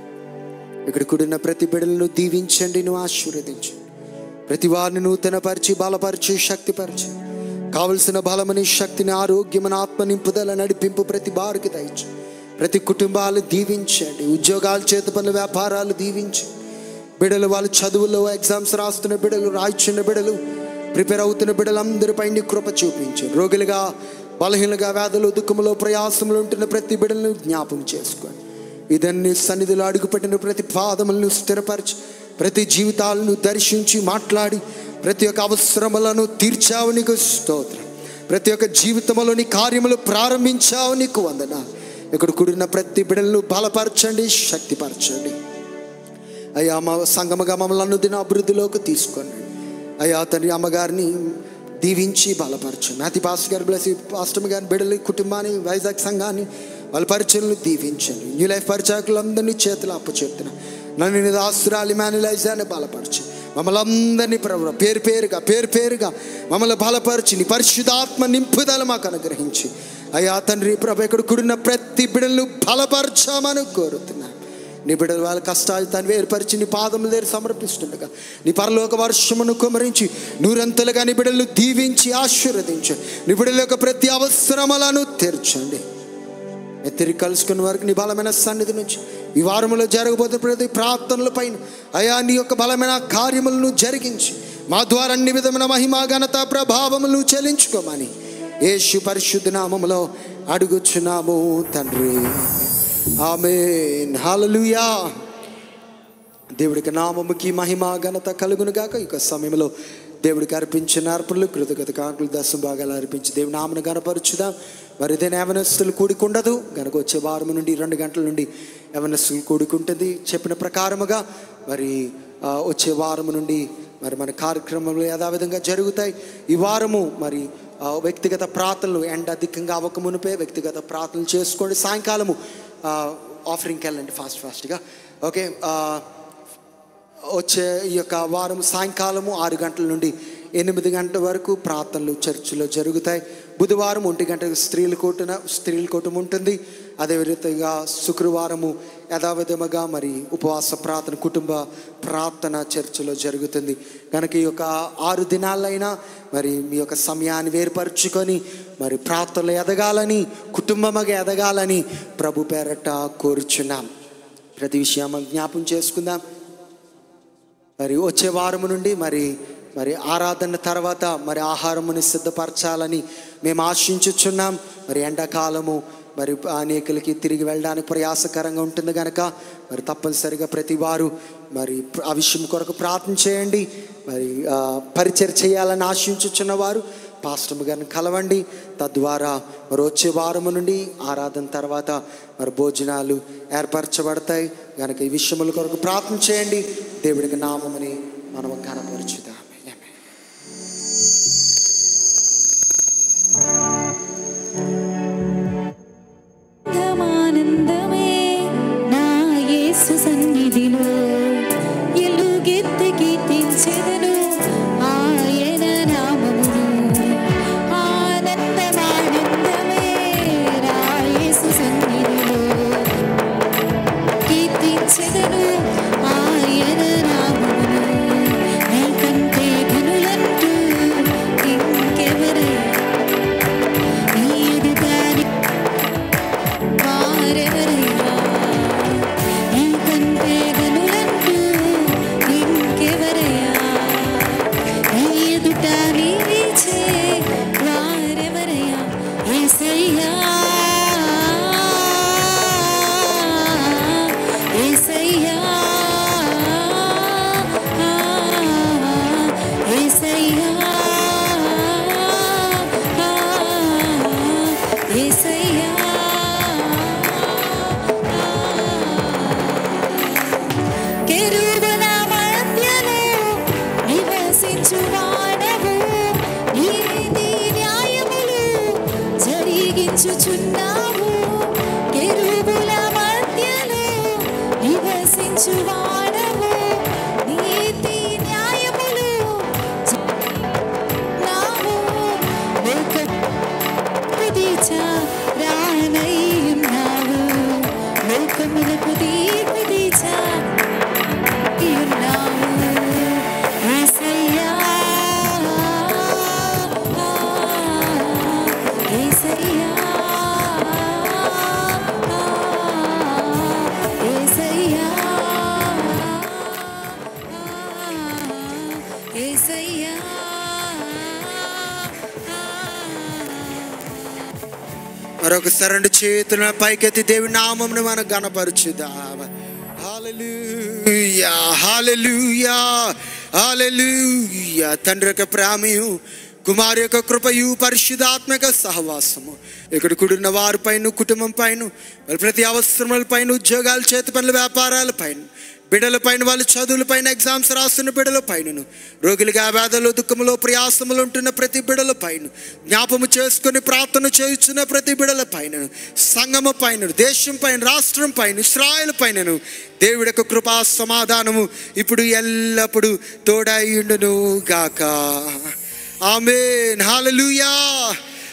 S1: ఇక్కడ కూడిన ప్రతి బిడ్డలను దీవించండి, నువ్వు ఆశీర్వదించండి. ప్రతి వారిని నూతనపరిచి బలపరిచి శక్తిపరిచి కావలసిన బలమని శక్తిని ఆరోగ్యమని ఆత్మ నింపుదల నడిపింపు ప్రతి వారికి దయచు. ప్రతి కుటుంబాలు దీవించండి. ఉద్యోగాలు, చేతి పనులు, వ్యాపారాలు దీవించండి. బిడ్డలు వాళ్ళ చదువుల్లో ఎగ్జామ్స్ రాస్తున్న బిడ్డలు, రాయిచున్న బిడ్డలు, ప్రిపేర్ అవుతున్న బిడ్డలందరిపై నీ కృప చూపించండి. రోగులుగా, బలహీనగా, వ్యాధులు, దుఃఖములో, ప్రయాసములు ఉంటున్న ప్రతి బిడ్డలను జ్ఞాపకం చేసుకోండి. ఇదన్నీ సన్నిధిలో అడుగుపెట్టిన ప్రతి పాదములను స్థిరపరిచి ప్రతి జీవితాలను దర్శించి మాట్లాడి ప్రతి ఒక్క అవసరములను తీర్చావు, నీకు స్తోత్రం. ప్రతి ఒక్క జీవితంలో నీ కార్యములు ప్రారంభించావు, నీకు వందనాలు. ఇక్కడ కూడిన ప్రతి బిడ్డలను బలపరచండి, శక్తిపరచండి. అయ్యా, మా సంగమగా మమ్మల్ని దిన అభివృద్ధిలోకి తీసుకోండి. అయ్యా తండ్రి, అమ్మగారిని దీవించి బలపరచండి. మ్యాథి పాస్టర్ గారు బ్లెస్, పాస్టర్ గారిని, బిడ్డలు, కుటుంబాన్ని, వైజాగ్ సంఘాన్ని, వాళ్ళ పరిచయలను దీవించండి. న్యూ లైఫ్ పరిచారకులందరినీ చేతులు అప్పచెప్తున్నా. నన్ను దాసురాలి మేనలైజాన్ని బలపరచు. మమ్మల్ని అందరినీ ప్రభు పేరు పేరుగా మమ్మల్ని బలపరిచి నీ పరిశుద్ధాత్మ నింపుదల మాకు అనుగ్రహించి అయ్యా తండ్రి ప్రభు ఇక్కడ కూడిన ప్రతి బిడ్డలను బలపరచామని కోరుతున్నాను. నీ బిడ్డలు వాళ్ళ కష్టాలు తాను వేరుపరిచి నీ పాదముల దగ్గర సమర్పిస్తుండగా నీ పరలోక వర్షమును కుమరించి నూరంతలుగా నీ బిడ్డలను దీవించి ఆశీర్వదించండి. నీ బిడ్డల యొక్క ప్రతి అవసరములను తీర్చండి. తిరిగి కలుసుకున్న వరకు నీ బలమైన సన్నిధి నుంచి ఈ వారములో జరగబోతున్న ప్రతి ప్రార్థనల పైన అయా నీ యొక్క బలమైన కార్యములను జరిగించి మా ద్వారా అన్ని విధమైన మహిమ ఘనత ప్రభావములు చెల్లించుకోమని యేసు పరిశుద్ధ నామములో అడుగుచున్నాము తండ్రి. ఆమేన్. హల్లెలూయా. దేవుడికి నామముకి మహిమ ఘనత కలుగును గాక. ఈ సమయంలో దేవుడికి అర్పించిన అర్పణలు కృతజ్ఞత కానుకలు దశమ భాగాలు అర్పించి దేవుని నామను గణపరచుదాం. మరి ఇదేనా యవనస్తులు కూడుకుండదు కనుక వచ్చే వారం నుండి 2 గంటల నుండి యవనస్తులు కూడుకుంటుంది చెప్పిన ప్రకారముగా. మరి వచ్చే వారం నుండి మరి మన కార్యక్రమాలు యథావిధంగా జరుగుతాయి. ఈ వారము మరి వ్యక్తిగత ప్రార్థనలు ఎండ అధికంగా అవ్వకమునిపే వ్యక్తిగత ప్రార్థనలు చేసుకోండి. సాయంకాలము ఆఫరింగ్కి వెళ్ళండి ఫాస్ట్గా. ఓకే, వచ్చే ఈ యొక్క వారం సాయంకాలము 6 గంటల నుండి 8 గంటల వరకు ప్రార్థనలు చర్చిలో జరుగుతాయి. బుధవారం 1 గంటకు స్త్రీల కూటం ఉంటుంది. అదేవిధంగా శుక్రవారము యథావిధముగా మరి ఉపవాస ప్రార్థన కుటుంబ ప్రార్థన చర్చిలో జరుగుతుంది. కనుక ఈ యొక్క 6 దినాలైనా మరి మీ యొక్క సమయాన్ని వేరుపరుచుకొని మరి ప్రార్థనలు ఎదగాలని కుటుంబముగా ఎదగాలని ప్రభు పేరట కోరుచున్నాం. ప్రతి విషయం జ్ఞాపం చేసుకుందాం. మరి వచ్చే వారము నుండి మరి ఆరాధన తర్వాత మరి ఆహారముని సిద్ధపరచాలని మేము ఆశించుచున్నాం. మరి ఎండాకాలము మరి అనేకులకి తిరిగి వెళ్ళడానికి ప్రయాసకరంగా ఉంటుంది కనుక మరి తప్పనిసరిగా ప్రతి వారు మరి ఆ విషయం కొరకు ప్రార్థన చేయండి. మరి పరిచయం చేయాలని ఆశించుచున్న వారు పాస్టర్ గారిని కలవండి. తద్వారా మరి వచ్చే వారము నుండి ఆరాధన తర్వాత మరి భోజనాలు ఏర్పరచబడతాయి కనుక ఈ విషయముల కొరకు ప్రార్థన చేయండి. దేవుడికి నామముని మనం కనపరచుదాం.
S4: ఆనందమే నా యేసు సన్నిధిలో ఎలుగెత్తి కీర్తించెదను ఆయన నామమును. ఆనందమే నా యేసు సన్నిధిలో కీర్తించెదను ఆయన నామమును. నీకంటే ఘనులంటూ ఇంకెవరయ్యా నీ ఎదుటాని వారెవరయ్యా నీకంటే ఘనులంటూ ఇంకెవరయ్యా నీ ఎదుట నిలిచే వారెవరయ్యా యేసయ్యా యేసయ్యా యేసయ్యా యేసయ్యా కెరూబుల మధ్యలో నివసించువాడవు నీతి న్యాయములు జరిగించుచున్నావు. కెరూబుల మధ్యలో నివసించువాడవు నీతి న్యాయములు నావు లోకములకు దీచా రానయ్యున్నావు. లోకములకు దీపు దీచా ఉన్నావు. యేసయ్యా యేసయ్యా యేసయ్యా యేసయ్యా
S1: మరొకసారి 2 చేతుల పైకెత్తి దేవుని నామమును మనం గణపరచుదాం. హల్లెలూయా హల్లెలూయా హల్లెలూయా. తండ్రి యొక్క ప్రేమయు కుమారు యొక్క కృపయు పరిశుద్ధాత్మక సహవాసము ఇక్కడ కూడిన వారి పైన కుటుంబం పైన ప్రతి అవసరముల పైన ఉద్యోగాలు చేతి పనుల వ్యాపారాల పైన బిడ్డల పైన, వాళ్ళు చదువుల పైన, ఎగ్జామ్స్ రాస్తున్న బిడ్డల పైనను, రోగులుగా వ్యాధులు దుఃఖములో ప్రయాసములు ఉంటున్న ప్రతి బిడ్డల పైన, జ్ఞాపము చేసుకుని ప్రార్థన చేస్తున్న ప్రతి బిడ్డల పైనను, సంఘము పైన, దేశం పైన, రాష్ట్రం పైన, ఇశ్రాయేలు పైనను దేవుడి యొక్క కృపా సమాధానము ఇప్పుడు ఎల్లప్పుడూ తోడైయుండును గాక. ఆమేన్. హల్లెలూయా,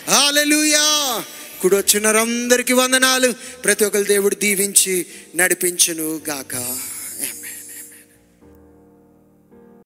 S1: హల్లెలూయా. కూడొచ్చినారందరికీ వందనాలు. ప్రతి ఒక్కరు దేవుడు దీవించి నడిపించును గాక.